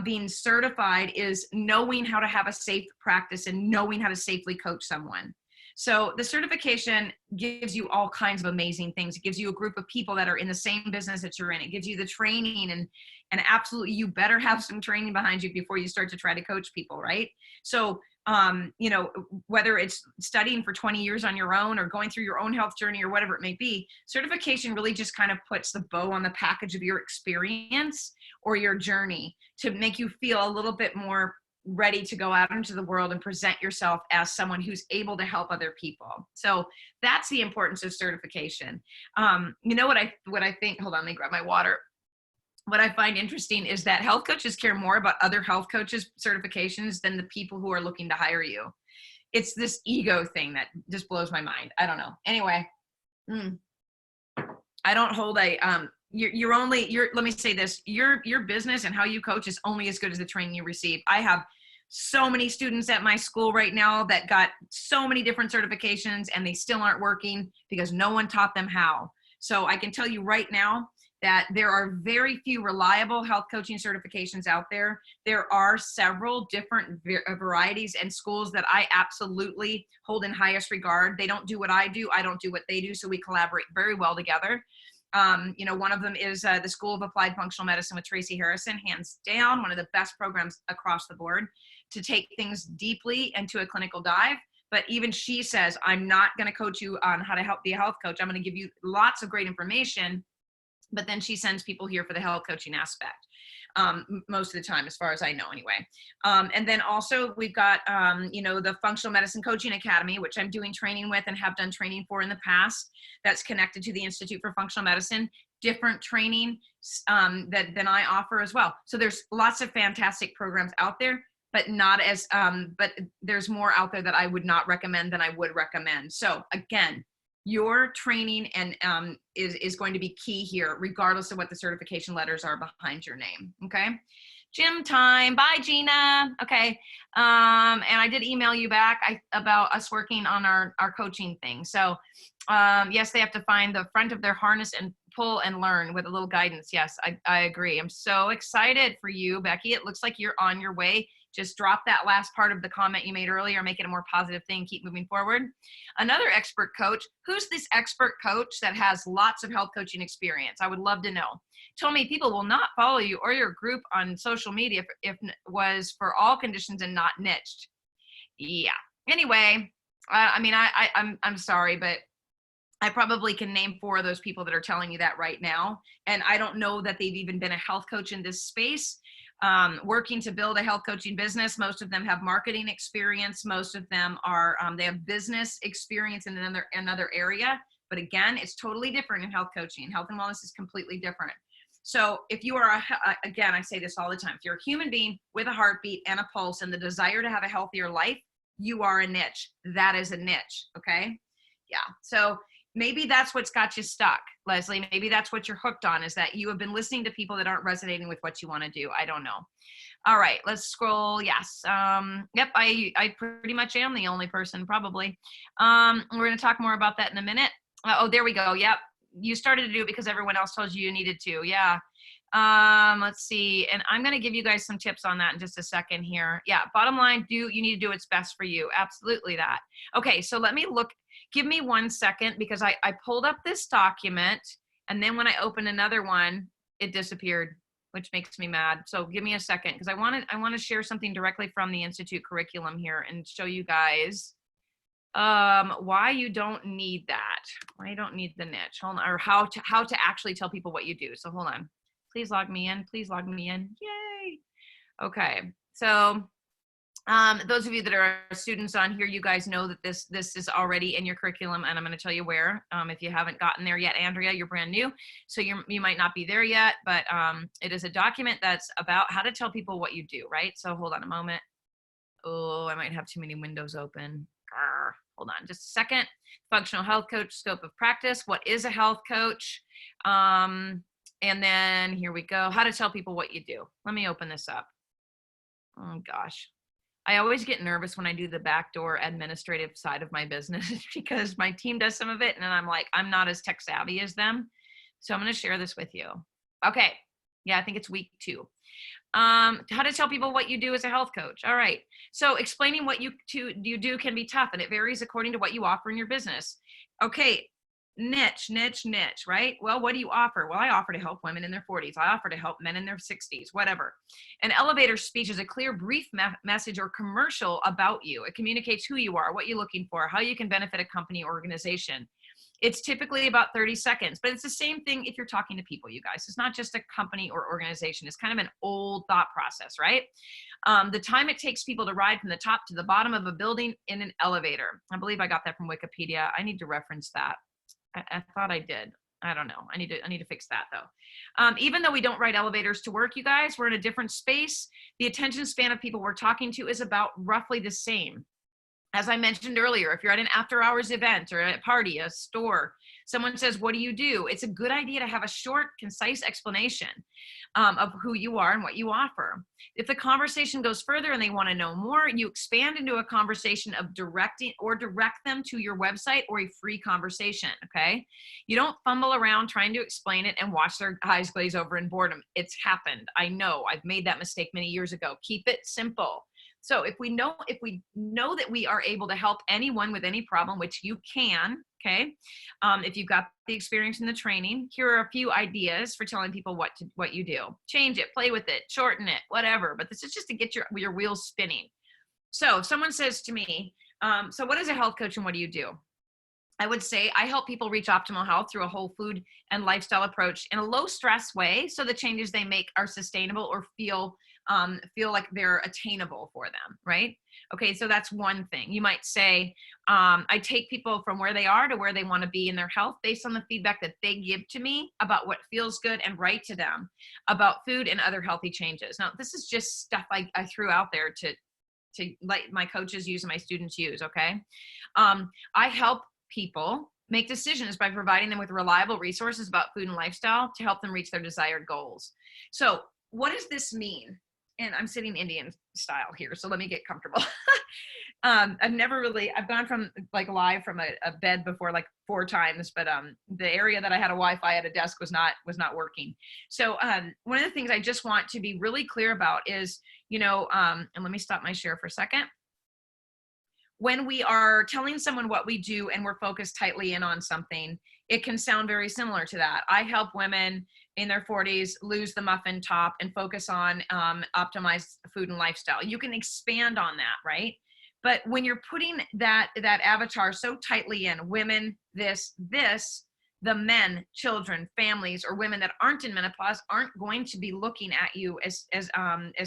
being certified is knowing how to have a safe practice and knowing how to safely coach someone. So the certification gives you all kinds of amazing things. It gives you a group of people that are in the same business that you're in. It gives you the training, and absolutely, you better have some training behind you before you start to try to coach people, right? So, whether it's studying for 20 years on your own, or going through your own health journey, or whatever it may be, certification really just kind of puts the bow on the package of your experience or your journey to make you feel a little bit more ready to go out into the world and present yourself as someone who's able to help other people. So that's the importance of certification. What I think, hold on, let me grab my water. What I find interesting is that health coaches care more about other health coaches' certifications than the people who are looking to hire you. It's this ego thing that just blows my mind. I don't know. Anyway, I don't hold a, let me say this, your business and how you coach is only as good as the training you receive. I have so many students at my school right now that got so many different certifications, and they still aren't working because no one taught them how. So I can tell you right now that there are very few reliable health coaching certifications out there. There are several different varieties and schools that I absolutely hold in highest regard. They don't do what I do. I don't do what they do. So we collaborate very well together. One of them is the School of Applied Functional Medicine with Tracy Harrison, hands down, one of the best programs across the board to take things deeply into a clinical dive. But even she says, I'm not going to coach you on how to be a health coach. I'm going to give you lots of great information. But then she sends people here for the health coaching aspect, most of the time, as far as I know anyway. And then also we've got, the Functional Medicine Coaching Academy, which I'm doing training with and have done training for in the past. That's connected to the Institute for Functional Medicine, different training than I offer as well. So there's lots of fantastic programs out there, but not as, but there's more out there that I would not recommend than I would recommend. So again, your training and is going to be key here, regardless of what the certification letters are behind your name. Okay. Gym time. Bye, Gina. Okay. And I did email you back about us working on our coaching thing. So yes, they have to find the front of their harness and pull and learn with a little guidance. Yes, I agree. I'm so excited for you, Becky. It looks like you're on your way. Just drop that last part of the comment you made earlier, make it a more positive thing, keep moving forward. Another expert coach, who's this expert coach that has lots of health coaching experience? I would love to know. Told me people will not follow you or your group on social media if it was for all conditions and not niched. Yeah. Anyway, I'm sorry, but I probably can name 4 of those people that are telling you that right now. And I don't know that they've even been a health coach in this space. Working to build a health coaching business. Most of them have marketing experience. Most of them are, they have business experience in another area. But again, it's totally different in health coaching. Health and wellness is completely different. So if you are, again, I say this all the time, if you're a human being with a heartbeat and a pulse and the desire to have a healthier life, you are a niche. That is a niche. Okay. Yeah. So maybe that's what's got you stuck, Leslie. Maybe that's what you're hooked on, is that you have been listening to people that aren't resonating with what you want to do. I don't know. All right, let's scroll. Yes. Yep, I pretty much am the only person, probably. We're going to talk more about that in a minute. Oh, there we go. Yep. You started to do it because everyone else told you needed to. Yeah. Let's see. And I'm going to give you guys some tips on that in just a second here. Yeah. Bottom line, you need to do what's best for you. Absolutely that. Okay. So let me look, give me 1 second, because I pulled up this document, and then when I opened another one, it disappeared, which makes me mad. So give me a second, because I want to share something directly from the Institute curriculum here and show you guys why you don't need that, why you don't need the niche. Hold on, or how to actually tell people what you do. So hold on. Please log me in. Please log me in. Yay. Okay. So those of you that are students on here, you guys know that this is already in your curriculum, and I'm going to tell you where. If you haven't gotten there yet, Andrea, you're brand new, so you might not be there yet, but it is a document that's about how to tell people what you do, right? So hold on a moment. Oh, I might have too many windows open. Hold on just a second. Functional health coach scope of practice. What is a health coach? And then here we go. How to tell people what you do. Let me open this up. Oh gosh. I always get nervous when I do the backdoor administrative side of my business because my team does some of it, and I'm like, I'm not as tech savvy as them. So I'm going to share this with you. Okay. Yeah, I think it's week 2. How to tell people what you do as a health coach. All right. So explaining what you do can be tough, and it varies according to what you offer in your business. Okay. Niche, right? Well, what do you offer? Well, I offer to help women in their 40s. I offer to help men in their 60s, whatever. An elevator speech is a clear, brief message or commercial about you. It communicates who you are, what you're looking for, how you can benefit a company or organization. It's typically about 30 seconds, but it's the same thing if you're talking to people, you guys. It's not just a company or organization. It's kind of an old thought process, right? The time it takes people to ride from the top to the bottom of a building in an elevator. I believe I got that from Wikipedia. I need to reference that. I thought I did. I don't know. I need to fix that though. Even though we don't ride elevators to work, you guys, we're in a different space. The attention span of people we're talking to is about roughly the same. As I mentioned earlier, if you're at an after hours event or a party, a store, someone says, what do you do? It's a good idea to have a short, concise explanation of who you are and what you offer. If the conversation goes further and they want to know more, you expand into a conversation of direct them to your website or a free conversation, okay? You don't fumble around trying to explain it and watch their eyes glaze over in boredom. It's happened. I know. I've made that mistake many years ago. Keep it simple. So if we know that we are able to help anyone with any problem, which you can, okay, if you've got the experience in the training, here are a few ideas for telling people what you do. Change it, play with it, shorten it, whatever. But this is just to get your wheels spinning. So if someone says to me, so what is a health coach and what do you do? I would say I help people reach optimal health through a whole food and lifestyle approach in a low stress way, so the changes they make are sustainable or feel like they're attainable for them, right? Okay, so that's one thing. You might say, I take people from where they are to where they want to be in their health based on the feedback that they give to me about what feels good and right to them about food and other healthy changes. Now, this is just stuff I threw out there to let my coaches use and my students use, okay? I help people make decisions by providing them with reliable resources about food and lifestyle to help them reach their desired goals. So what does this mean? And I'm sitting Indian style here, so let me get comfortable. I've gone from like live from a bed before like 4 times, but the area that I had a Wi-Fi at a desk was not working. So one of the things I just want to be really clear about is, and let me stop my share for a second. When we are telling someone what we do and we're focused tightly in on something, it can sound very similar to that. I help women in their 40s lose the muffin top and focus on optimized food and lifestyle. You can expand on that, right? But when you're putting that avatar so tightly in women, this, the men, children, families, or women that aren't in menopause aren't going to be looking at you as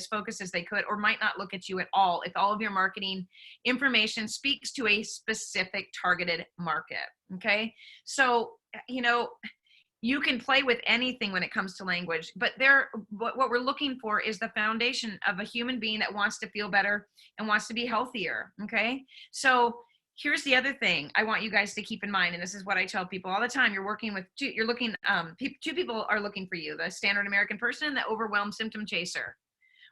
focused as they could, or might not look at you at all if all of your marketing information speaks to a specific targeted market. Okay. So, You can play with anything when it comes to language, but what we're looking for is the foundation of a human being that wants to feel better and wants to be healthier. Okay. So here's the other thing I want you guys to keep in mind. And this is what I tell people all the time. You're working with two people are looking for you, the standard American person, the overwhelmed symptom chaser.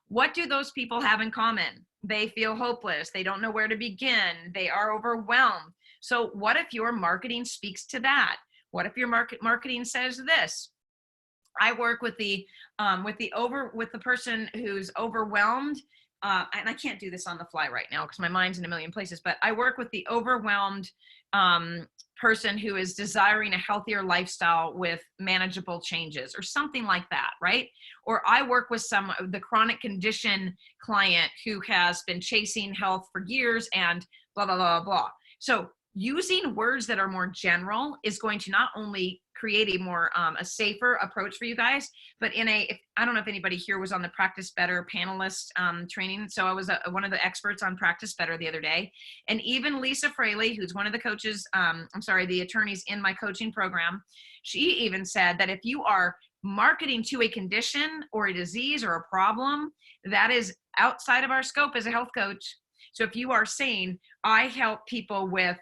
What do those people have in common? They feel hopeless. They don't know where to begin. They are overwhelmed. So what if your marketing speaks to that? What if your marketing says this? I work with the person who's overwhelmed, and I can't do this on the fly right now because my mind's in a million places. But I work with the overwhelmed person who is desiring a healthier lifestyle with manageable changes, or something like that, right? Or I work with the chronic condition client who has been chasing health for years and blah blah blah blah. So using words that are more general is going to not only create a more a safer approach for you guys, but I don't know if anybody here was on the Practice Better panelist training. So I was one of the experts on Practice Better the other day, and even Lisa Fraley, who's one of the coaches, the attorneys in my coaching program, she even said that if you are marketing to a condition or a disease or a problem that is outside of our scope as a health coach. So if you are saying, I help people with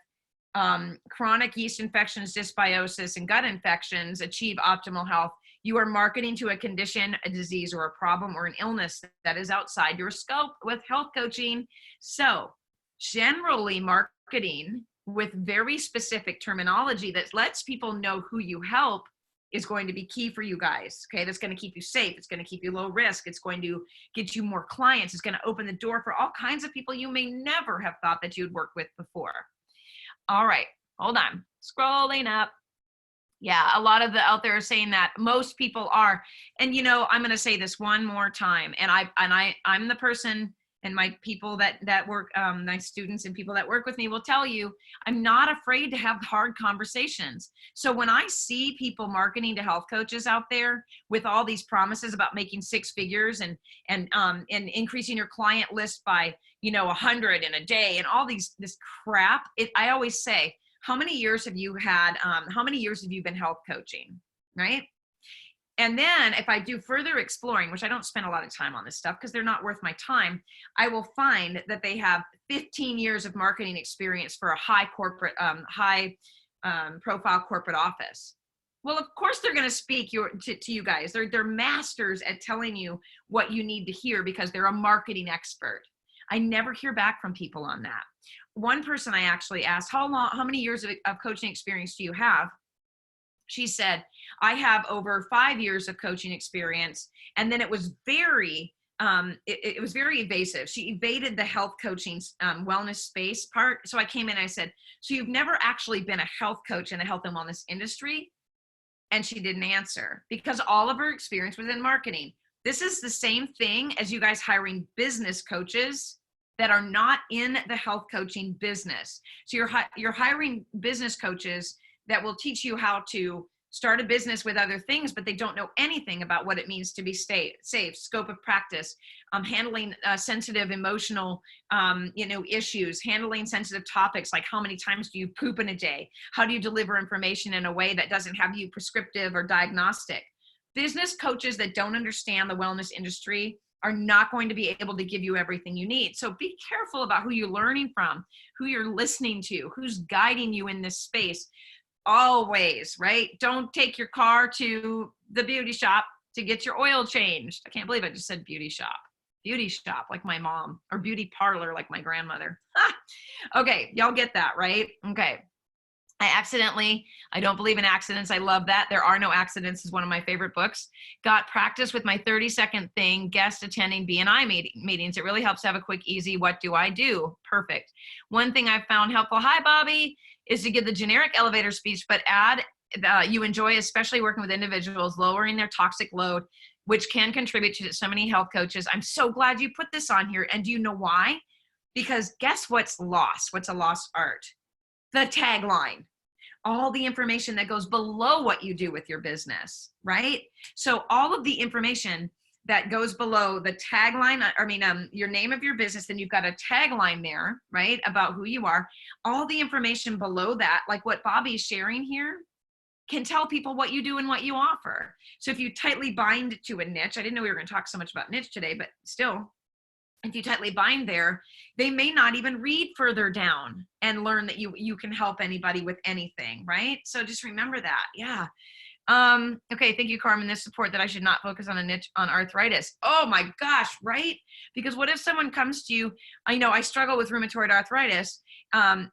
chronic yeast infections, dysbiosis, and gut infections achieve optimal health, you are marketing to a condition, a disease, or a problem, or an illness that is outside your scope with health coaching. So generally marketing with very specific terminology that lets people know who you help is going to be key for you guys. Okay, that's going to keep you safe. It's going to keep you low risk. It's going to get you more clients. It's going to open the door for all kinds of people you may never have thought that you'd work with before. All right, hold on. Scrolling up. Yeah, a lot of the out there are saying that. Most people are. And I'm going to say this one more time. And I'm the person, and my people that work, my students and people that work with me will tell you, I'm not afraid to have hard conversations. So when I see people marketing to health coaches out there with all these promises about making six figures and increasing your client list by 100 in a day and all this crap, I always say, how many years have you been health coaching, right? And then if I do further exploring, which I don't spend a lot of time on this stuff because they're not worth my time, I will find that they have 15 years of marketing experience for a high profile corporate office. Well, of course they're going to speak to you guys. They're masters at telling you what you need to hear because they're a marketing expert. I never hear back from people on that. One person I actually asked, how many years of coaching experience do you have? She said, I have over 5 years of coaching experience. And then it was very evasive. She evaded the health coaching wellness space part. So I came in and I said, so you've never actually been a health coach in the health and wellness industry? And she didn't answer because all of her experience was in marketing. This is the same thing as you guys hiring business coaches that are not in the health coaching business. So you're hiring business coaches that will teach you how to start a business with other things, but they don't know anything about what it means to be safe, scope of practice, handling sensitive emotional issues, handling sensitive topics like how many times do you poop in a day? How do you deliver information in a way that doesn't have you prescriptive or diagnostic? Business coaches that don't understand the wellness industry are not going to be able to give you everything you need. So be careful about who you're learning from, who you're listening to, who's guiding you in this space. Always, right? Don't take your car to the beauty shop to get your oil changed. I can't believe I just said beauty shop. Beauty shop like my mom, or beauty parlor like my grandmother. Okay, y'all get that, right? Okay. I don't believe in accidents. I love that. There Are No Accidents is one of my favorite books. Got practice with my 30-second thing, guest attending BNI meetings. It really helps to have a quick, easy, what do I do? Perfect. One thing I've found helpful, hi, Bobby, is to give the generic elevator speech, but add you enjoy, especially working with individuals, lowering their toxic load, which can contribute to so many health coaches. I'm so glad you put this on here. And do you know why? Because guess what's lost? What's a lost art? The tagline. All the information that goes below what you do with your business, right? So all of the information that goes below the tagline, your name of your business, then you've got a tagline there, right? About who you are. All the information below that, like what Bobby's sharing here, can tell people what you do and what you offer. So if you tightly bind to a niche, I didn't know we were going to talk so much about niche today, but still, if you tightly bind there, they may not even read further down and learn that you can help anybody with anything, right? So just remember that. Yeah. Okay, thank you, Carmen. This support that I should not focus on a niche on arthritis. Oh my gosh, right? Because what if someone comes to you, I know I struggle with rheumatoid arthritis, and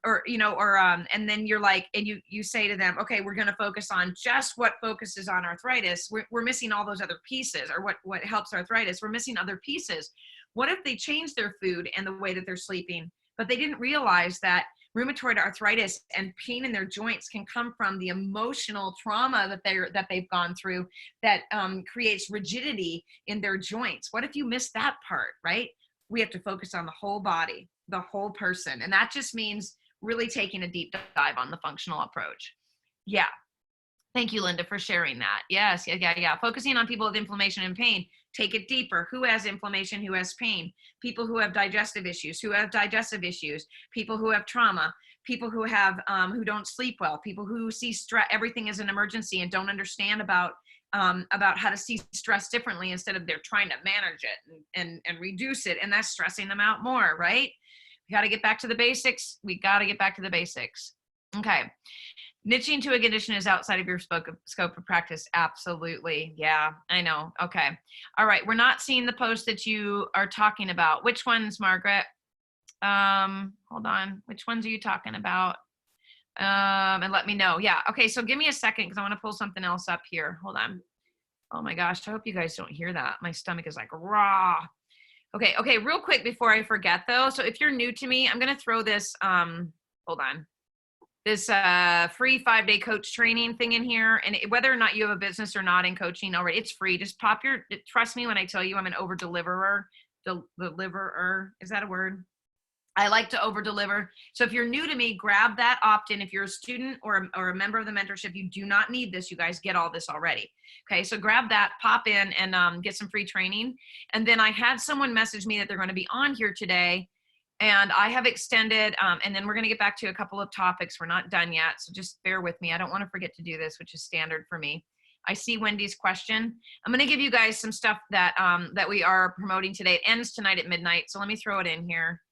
then you're like, and you say to them, okay, we're going to focus on just what focuses on arthritis. We're missing all those other pieces, or what helps arthritis. We're missing other pieces. What if they change their food and the way that they're sleeping, but they didn't realize that rheumatoid arthritis and pain in their joints can come from the emotional trauma that they've gone through that creates rigidity in their joints? What if you miss that part, right? We have to focus on the whole body, the whole person. And that just means really taking a deep dive on the functional approach. Yeah. Thank you, Linda, for sharing that. Yes, yeah. Focusing on people with inflammation and pain. Take it deeper. Who has inflammation? Who has pain? People who have digestive issues. Who have digestive issues? People who have trauma. People who have who don't sleep well. People who see stress, everything as an emergency, and don't understand about how to see stress differently instead of they're trying to manage it and reduce it, and that's stressing them out more. Right? We got to get back to the basics. We got to get back to the basics. Okay. Niching to a condition is outside of your scope of practice. Absolutely. Yeah, I know. Okay. All right. We're not seeing the post that you are talking about. Which ones, Margaret? Hold on. Which ones are you talking about? And let me know. Yeah. Okay. So give me a second because I want to pull something else up here. Hold on. Oh my gosh. I hope you guys don't hear that. My stomach is like raw. Okay. Okay. Real quick before I forget though. So if you're new to me, I'm going to throw this, hold on. This free 5-day coach training thing in here. And whether or not you have a business or not in coaching already, it's free. Just trust me when I tell you I'm an over deliverer. Deliverer, is that a word? I like to over deliver. So if you're new to me, grab that opt-in. If you're a student or a member of the mentorship, you do not need this. You guys get all this already. Okay, so grab that, pop in and get some free training. And then I had someone message me that they're going to be on here today. And I have extended, and then we're going to get back to a couple of topics. We're not done yet, so just bear with me. I don't want to forget to do this, which is standard for me. I see Wendy's question. I'm going to give you guys some stuff that that we are promoting today. It ends tonight at midnight, so let me throw it in here.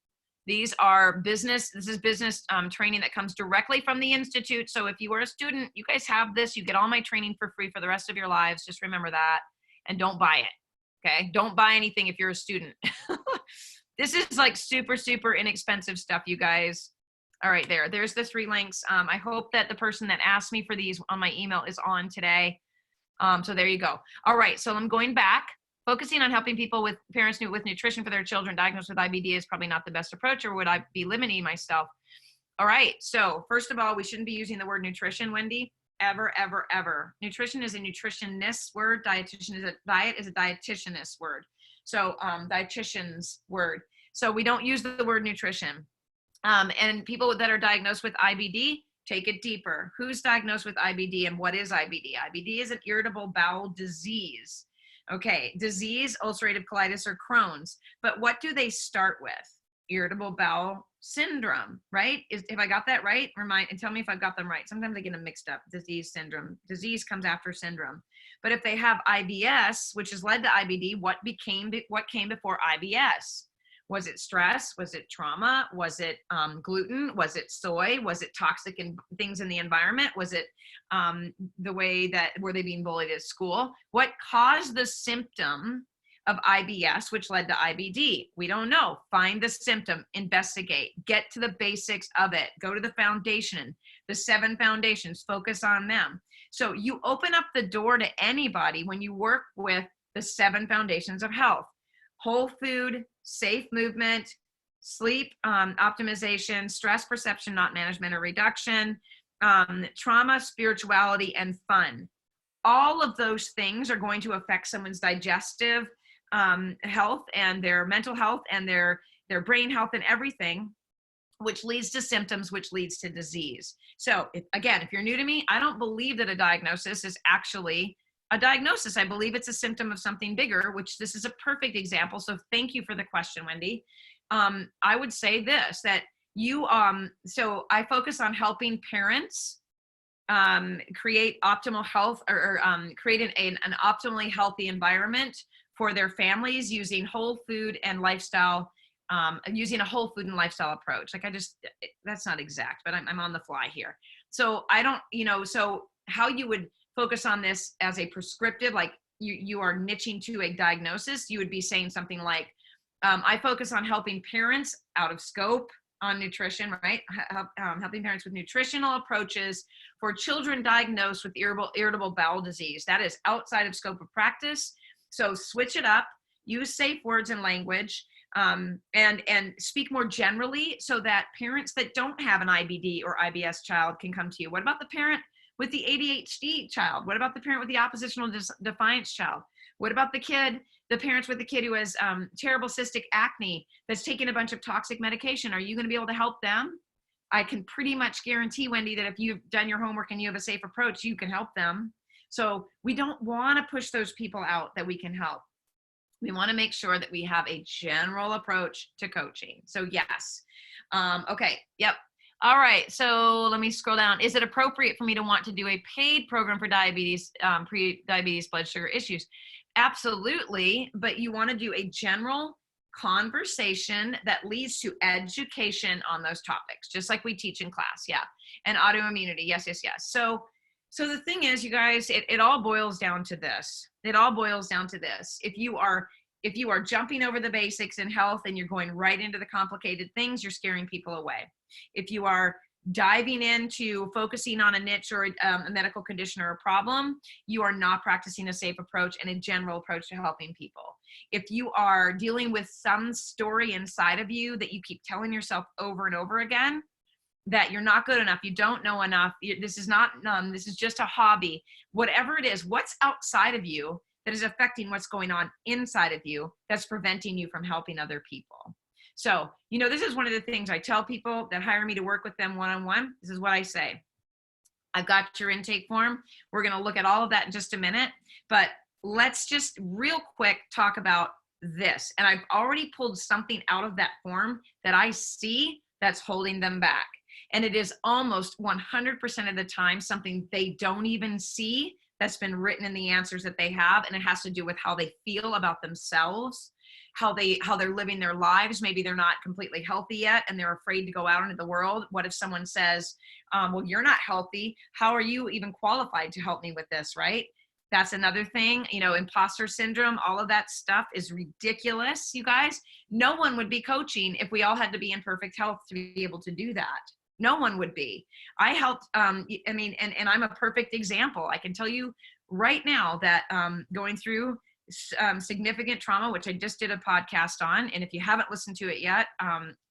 These are business. This is business training that comes directly from the Institute. So if you are a student, you guys have this. You get all my training for free for the rest of your lives. Just remember that, and don't buy it. Okay, don't buy anything if you're a student. This is like super, super inexpensive stuff, you guys. All right, there's the 3 links. I hope that the person that asked me for these on my email is on today. So there you go. All right, so I'm going back. Focusing on helping people with parents with nutrition for their children diagnosed with IBD is probably not the best approach, or would I be limiting myself? All right, so first of all, we shouldn't be using the word nutrition, Wendy. Ever, ever, ever. Nutrition is a nutritionist word. Diet is a dietitianist word. So dietitian's word. So we don't use the word nutrition. And people that are diagnosed with IBD, take it deeper. Who's diagnosed with IBD and what is IBD? IBD is an irritable bowel disease. Okay, disease, ulcerative colitis or Crohn's. But what do they start with? Irritable bowel syndrome, right? If I got that right, and tell me if I've got them right. Sometimes I get them mixed up. Disease, syndrome. Disease comes after syndrome. But if they have IBS, which has led to IBD, what came before IBS? Was it stress? Was it trauma? Was it gluten? Was it soy? Was it toxic things in the environment? Was it the way that were they being bullied at school? What caused the symptom of IBS, which led to IBD? We don't know. Find the symptom, investigate, get to the basics of it. Go to the foundation, the 7 foundations, focus on them. So you open up the door to anybody when you work with the 7 foundations of health. Whole food, safe movement, sleep optimization, stress perception, not management or reduction, trauma, spirituality, and fun. All of those things are going to affect someone's digestive health and their mental health and their brain health and everything, which leads to symptoms, which leads to disease. So if you're new to me, I don't believe that a diagnosis is actually a diagnosis. I believe it's a symptom of something bigger, which this is a perfect example. So thank you for the question, Wendy. I would say this, that so I focus on helping parents create optimal health or create an optimally healthy environment for their families using whole food and lifestyle, using a whole food and lifestyle approach. Like that's not exact, but I'm on the fly here. So I don't, so how you would focus on this as a prescriptive, like you are niching to a diagnosis, you would be saying something like, I focus on helping parents out of scope on nutrition, right? Helping parents with nutritional approaches for children diagnosed with irritable bowel disease. That is outside of scope of practice. So switch it up, use safe words and language, and speak more generally so that parents that don't have an IBD or IBS child can come to you. What about the parent with the ADHD child? What about the parent with the oppositional defiance child? What about the parents with the kid who has terrible cystic acne that's taking a bunch of toxic medication? Are you going to be able to help them? I can pretty much guarantee, Wendy, that if you've done your homework and you have a safe approach, you can help them. So we don't want to push those people out that we can help. We want to make sure that we have a general approach to coaching. So yes. Okay. Yep. All right. So let me scroll down. Is it appropriate for me to want to do a paid program for diabetes, pre-diabetes blood sugar issues? Absolutely. But you want to do a general conversation that leads to education on those topics, just like we teach in class. Yeah. And autoimmunity. Yes, yes, yes. So the thing is, you guys, it all boils down to this. It all boils down to this. If you are jumping over the basics in health and you're going right into the complicated things, you're scaring people away. If you are diving into focusing on a niche or a medical condition or a problem, you are not practicing a safe approach and a general approach to helping people. If you are dealing with some story inside of you that you keep telling yourself over and over again, that you're not good enough, you don't know enough, this is not, this is just a hobby, whatever it is, what's outside of you that is affecting what's going on inside of you that's preventing you from helping other people. So, this is one of the things I tell people that hire me to work with them one-on-one. This is what I say. I've got your intake form. We're going to look at all of that in just a minute, but let's just real quick talk about this. And I've already pulled something out of that form that I see that's holding them back. And it is almost 100% of the time something they don't even see that's been written in the answers that they have. And it has to do with how they feel about themselves, how they're living their lives. Maybe they're not completely healthy yet and they're afraid to go out into the world. What if someone says, well, you're not healthy. How are you even qualified to help me with this, right? That's another thing, imposter syndrome, all of that stuff is ridiculous, you guys. No one would be coaching if we all had to be in perfect health to be able to do that. No one would be. I helped, and I'm a perfect example. I can tell you right now that going through significant trauma, which I just did a podcast on, and if you haven't listened to it yet,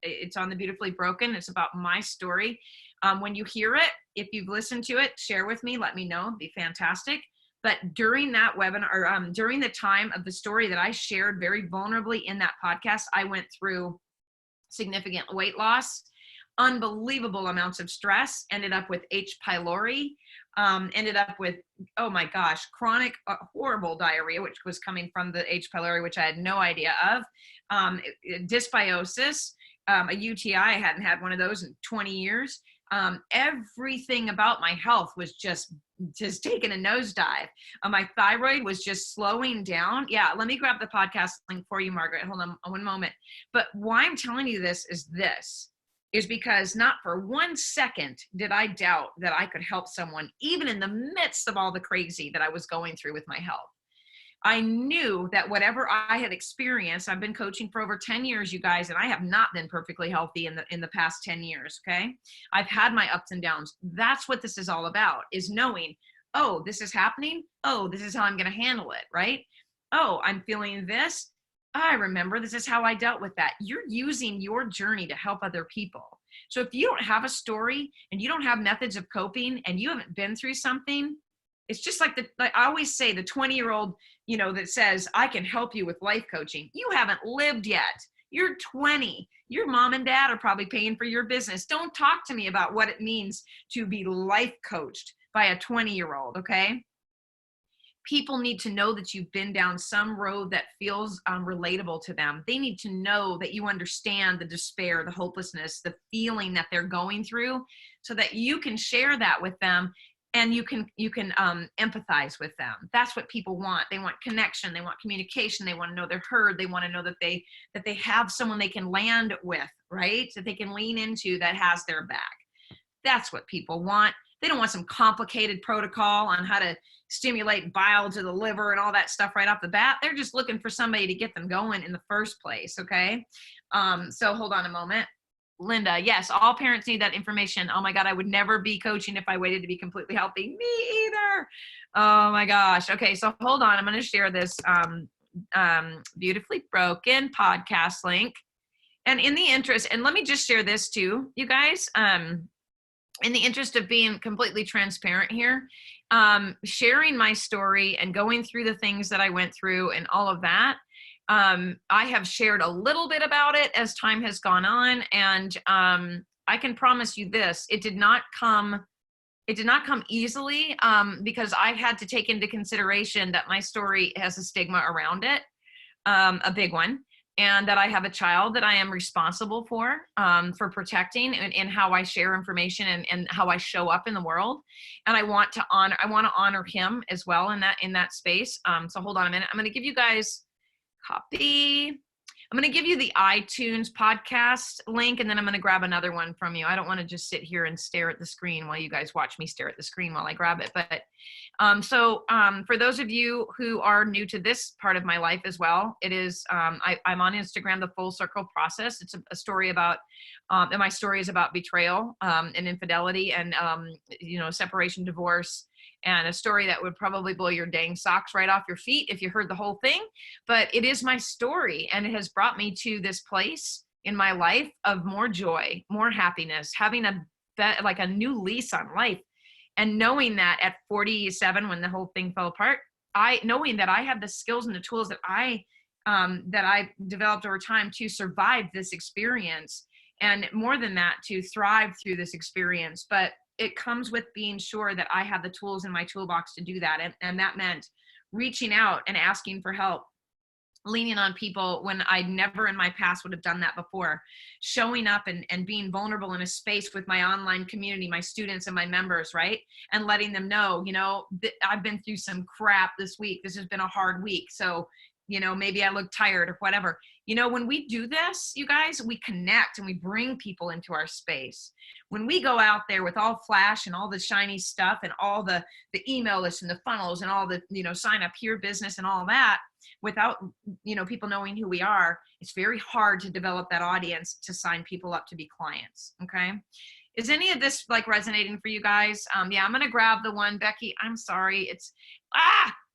it's on the Beautifully Broken. It's about my story. When you hear it, if you've listened to it, share with me, let me know, it'd be fantastic. But during that webinar, or during the time of the story that I shared very vulnerably in that podcast, I went through significant weight loss, unbelievable amounts of stress, ended up with H. pylori, ended up with, oh my gosh, chronic horrible diarrhea, which was coming from the H. pylori, which I had no idea of, dysbiosis, a UTI. I hadn't had one of those in 20 years. Everything about my health was just taking a nosedive. My thyroid was just slowing down. Yeah, let me grab the podcast link for you, Margaret. Hold on one moment. But why I'm telling you this is because not for 1 second did I doubt that I could help someone, even in the midst of all the crazy that I was going through with my health. I knew that whatever I had experienced, I've been coaching for over 10 years, you guys, and I have not been perfectly healthy in the past 10 years, okay? I've had my ups and downs. That's what this is all about, is knowing, oh, this is happening. Oh, this is how I'm going to handle it, right? Oh, I'm feeling this. I remember this is how I dealt with that. You're using your journey to help other people. So if you don't have a story and you don't have methods of coping and you haven't been through something, it's just like I always say, the 20-year-old, that says, I can help you with life coaching. You haven't lived yet. You're 20. Your mom and dad are probably paying for your business. Don't talk to me about what it means to be life coached by a 20-year-old, okay? People need to know that you've been down some road that feels relatable to them. They need to know that you understand the despair, the hopelessness, the feeling that they're going through, so that you can share that with them and you can empathize with them. That's what people want. They want connection, they want communication, they want to know they're heard, they want to know that they have someone they can land with, right? That they can lean into, that has their back. That's what people want. They don't want some complicated protocol on how to stimulate bile to the liver and all that stuff right off the bat. They're just looking for somebody to get them going in the first place. Okay. So hold on a moment. Linda, yes, all parents need that information. Oh my God, I would never be coaching if I waited to be completely healthy. Me either. Oh my gosh. Okay, so hold on. I'm going to share this Beautifully Broken podcast link. And in the interest, and let me just share this too, you guys, in the interest of being completely transparent here, sharing my story and going through the things that I went through and all of that, I have shared a little bit about it as time has gone on, and I can promise you this: it did not come easily, because I had to take into consideration that my story has a stigma around it, a big one, and that I have a child that I am responsible for protecting in how I share information and how I show up in the world. And I want to honor him as well in that space. So hold on a minute. I'm going to give you guys copy. I'm going to give you the iTunes podcast link, and then I'm going to grab another one from you. I don't want to just sit here and stare at the screen while you guys watch me stare at the screen while I grab it. But for those of you who are new to this part of my life as well, it is, I'm on Instagram, The Full Circle Process. It's a story about, and my story is about betrayal and infidelity and, separation, divorce, and a story that would probably blow your dang socks right off your feet if you heard the whole thing. But it is my story, and it has brought me to this place in my life of more joy, more happiness, having a new lease on life. And knowing that at 47, when the whole thing fell apart, knowing that I have the skills and the tools that I developed over time to survive this experience, and more than that, to thrive through this experience. But it comes with being sure that I have the tools in my toolbox to do that. And that meant reaching out and asking for help, leaning on people when I never in my past would have done that before, showing up and being vulnerable in a space with my online community, my students and my members, right? And letting them know, I've been through some crap this week. This has been a hard week. So, maybe I look tired or whatever. When we do this, you guys, we connect and we bring people into our space. When we go out there with all flash and all the shiny stuff and all the email lists and the funnels and all the, sign up here business and all that, without, people knowing who we are, it's very hard to develop that audience to sign people up to be clients. Okay. Is any of this resonating for you guys? Yeah, I'm going to grab the one, Becky. I'm sorry.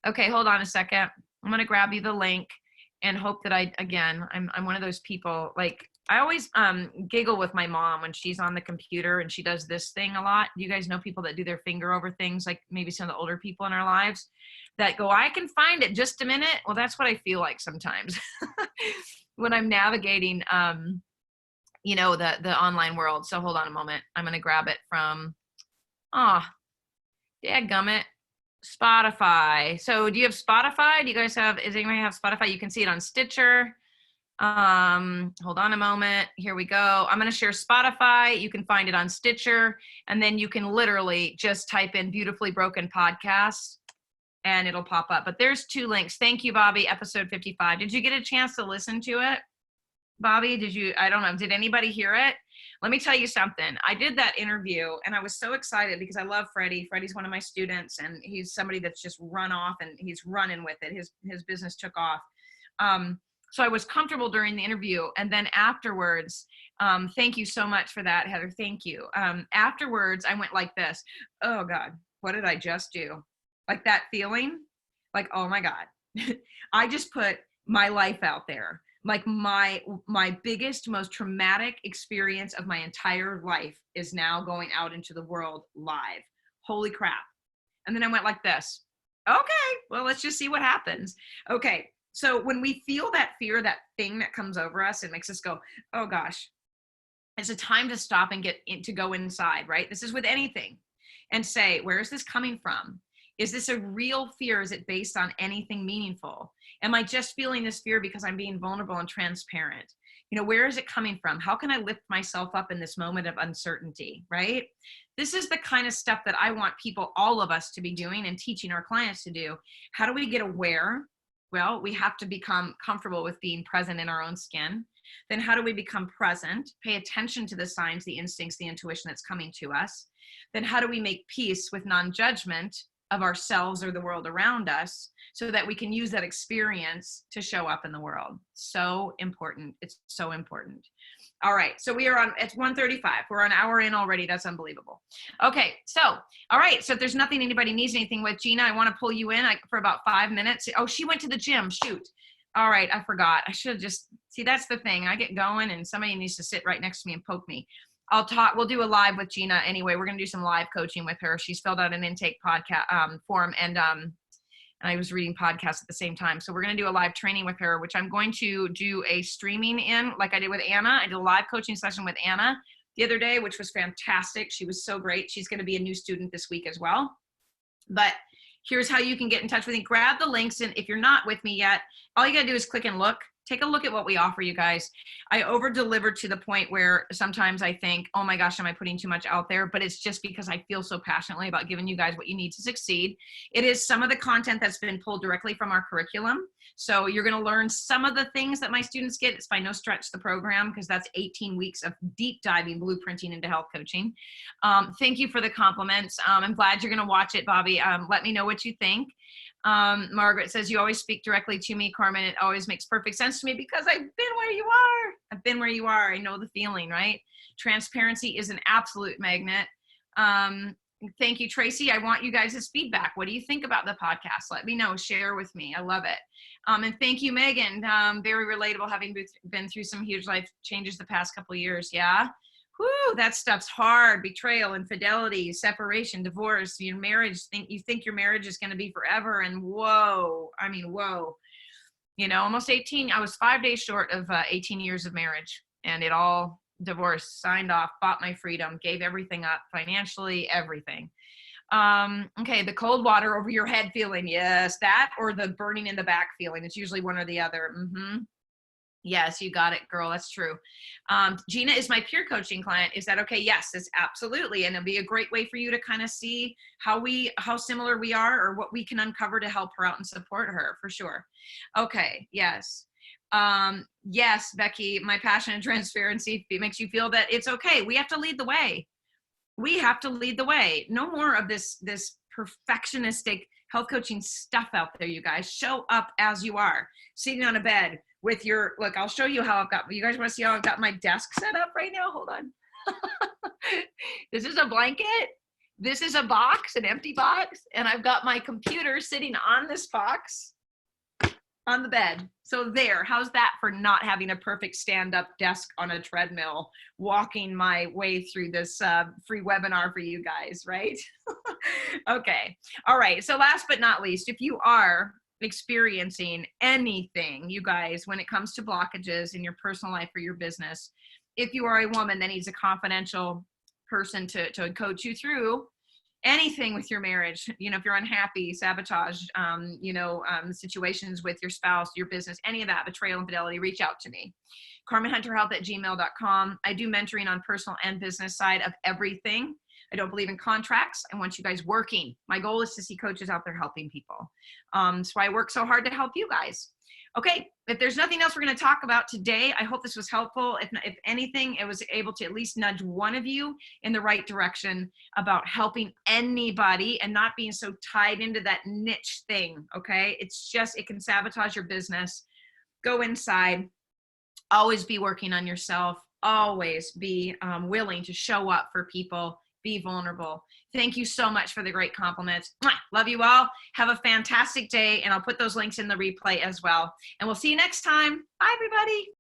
Okay. Hold on a second. I'm going to grab you the link and hope that I'm one of those people, I always giggle with my mom when she's on the computer and she does this thing a lot. You guys know people that do their finger over things, like maybe some of the older people in our lives that go, I can find it, just a minute. Well, that's what I feel like sometimes when I'm navigating, the online world. So hold on a moment. I'm going to grab it from, dadgummit, Spotify. So do you have Spotify? Does anybody have Spotify? You can see it on Stitcher. Hold on a moment. Here we go. I'm going to share Spotify. You can find it on Stitcher, and then you can literally just type in Beautifully Broken Podcast and it'll pop up. But there's two links. Thank you, Bobby. Episode 55. Did you get a chance to listen to it? Bobby, I don't know. Did anybody hear it? Let me tell you something. I did that interview and I was so excited because I love Freddie. Freddie's one of my students and he's somebody that's just run off and he's running with it. His business took off. So I was comfortable during the interview. And then afterwards, thank you so much for that, Heather. Thank you. Afterwards, I went like this. Oh God, what did I just do? Like that feeling, like, oh my God, I just put my life out there. Like my biggest, most traumatic experience of my entire life is now going out into the world live. Holy crap. And then I went like this. Okay, well, let's just see what happens. Okay. So when we feel that fear, that thing that comes over us and makes us go, oh gosh, it's a time to stop and to go inside, right? This is with anything, and say, where is this coming from? Is this a real fear? Is it based on anything meaningful? Am I just feeling this fear because I'm being vulnerable and transparent? Where is it coming from? How can I lift myself up in this moment of uncertainty, right? This is the kind of stuff that I want people, all of us, to be doing and teaching our clients to do. How do we get aware? Well, we have to become comfortable with being present in our own skin. Then how do we become present? Pay attention to the signs, the instincts, the intuition that's coming to us. Then how do we make peace with non-judgment of ourselves or the world around us so that we can use that experience to show up in the world? So important. It's so important. All right. So we are on, it's 1:35. We're an hour in already. That's unbelievable. Okay. So, all right. So if there's nothing anybody needs anything with, Gina, I want to pull you in for about 5 minutes. Oh, she went to the gym. Shoot. All right. I forgot. I should have just, see, that's the thing. I get going and somebody needs to sit right next to me and poke me. We'll do a live with Gina anyway. We're going to do some live coaching with her. She's filled out an intake podcast form, and I was reading podcasts at the same time. So we're going to do a live training with her, which I'm going to do a streaming in, like I did with Anna. I did a live coaching session with Anna the other day, which was fantastic. She was so great. She's going to be a new student this week as well. But here's how you can get in touch with me. Grab the links, and if you're not with me yet, all you got to do is click and look. Take a look at what we offer you guys. I over-deliver to the point where sometimes I think, oh my gosh, am I putting too much out there? But it's just because I feel so passionately about giving you guys what you need to succeed. It is some of the content that's been pulled directly from our curriculum. So you're going to learn some of the things that my students get. It's by no stretch the program, because that's 18 weeks of deep diving blueprinting into health coaching. Thank you for the compliments. I'm glad you're going to watch it, Bobby. Let me know what you think. Margaret says, you always speak directly to me, Carmen. It always makes perfect sense to me because I've been where you are. I've been where you are. I know the feeling, right? Transparency is an absolute magnet. Thank you, Tracy. I want you guys' feedback. What do you think about the podcast? Let me know. Share with me. I love it. And thank you, Megan. Very relatable, having been through some huge life changes the past couple of years. Yeah. Whoo, that stuff's hard. Betrayal, infidelity, separation, divorce, your marriage. You think your marriage is going to be forever, and whoa. I mean, whoa. Almost 18. I was 5 days short of 18 years of marriage, and it all divorced, signed off, bought my freedom, gave everything up, financially, everything. Okay, the cold water over your head feeling. Yes, that, or the burning in the back feeling. It's usually one or the other. Yes, you got it, girl. That's true. Gina is my peer coaching client. Is that okay? Yes, it's absolutely. And it'll be a great way for you to kind of see how similar we are, or what we can uncover to help her out and support her, for sure. Okay. Yes. Yes, Becky, my passion and transparency makes you feel that it's okay. We have to lead the way. We have to lead the way. No more of this perfectionistic health coaching stuff out there, you guys. Show up as you are, sitting on a bed with your, look, I'll show you how I've got, you guys want to see how I've got my desk set up right now? Hold on. This is a blanket. This is a box, an empty box. And I've got my computer sitting on this box on the bed. So there, how's that for not having a perfect stand-up desk on a treadmill, walking my way through this free webinar for you guys, right? Okay. All right. So last but not least, if you are experiencing anything, you guys, when it comes to blockages in your personal life or your business, if you are a woman that needs a confidential person to coach you through anything with your marriage, if you're unhappy, sabotage, situations with your spouse, your business, any of that, betrayal, infidelity, reach out to me. CarmenHunterHealth@gmail.com. I do mentoring on personal and business side of everything. I don't believe in contracts. I want you guys working. My goal is to see coaches out there helping people. That's why I work so hard to help you guys. Okay, if there's nothing else we're going to talk about today, I hope this was helpful. If anything, it was able to at least nudge one of you in the right direction about helping anybody and not being so tied into that niche thing, okay? It can sabotage your business. Go inside. Always be working on yourself. Always be willing to show up for people. Be vulnerable. Thank you so much for the great compliments. Mwah! Love you all. Have a fantastic day. And I'll put those links in the replay as well. And we'll see you next time. Bye, everybody.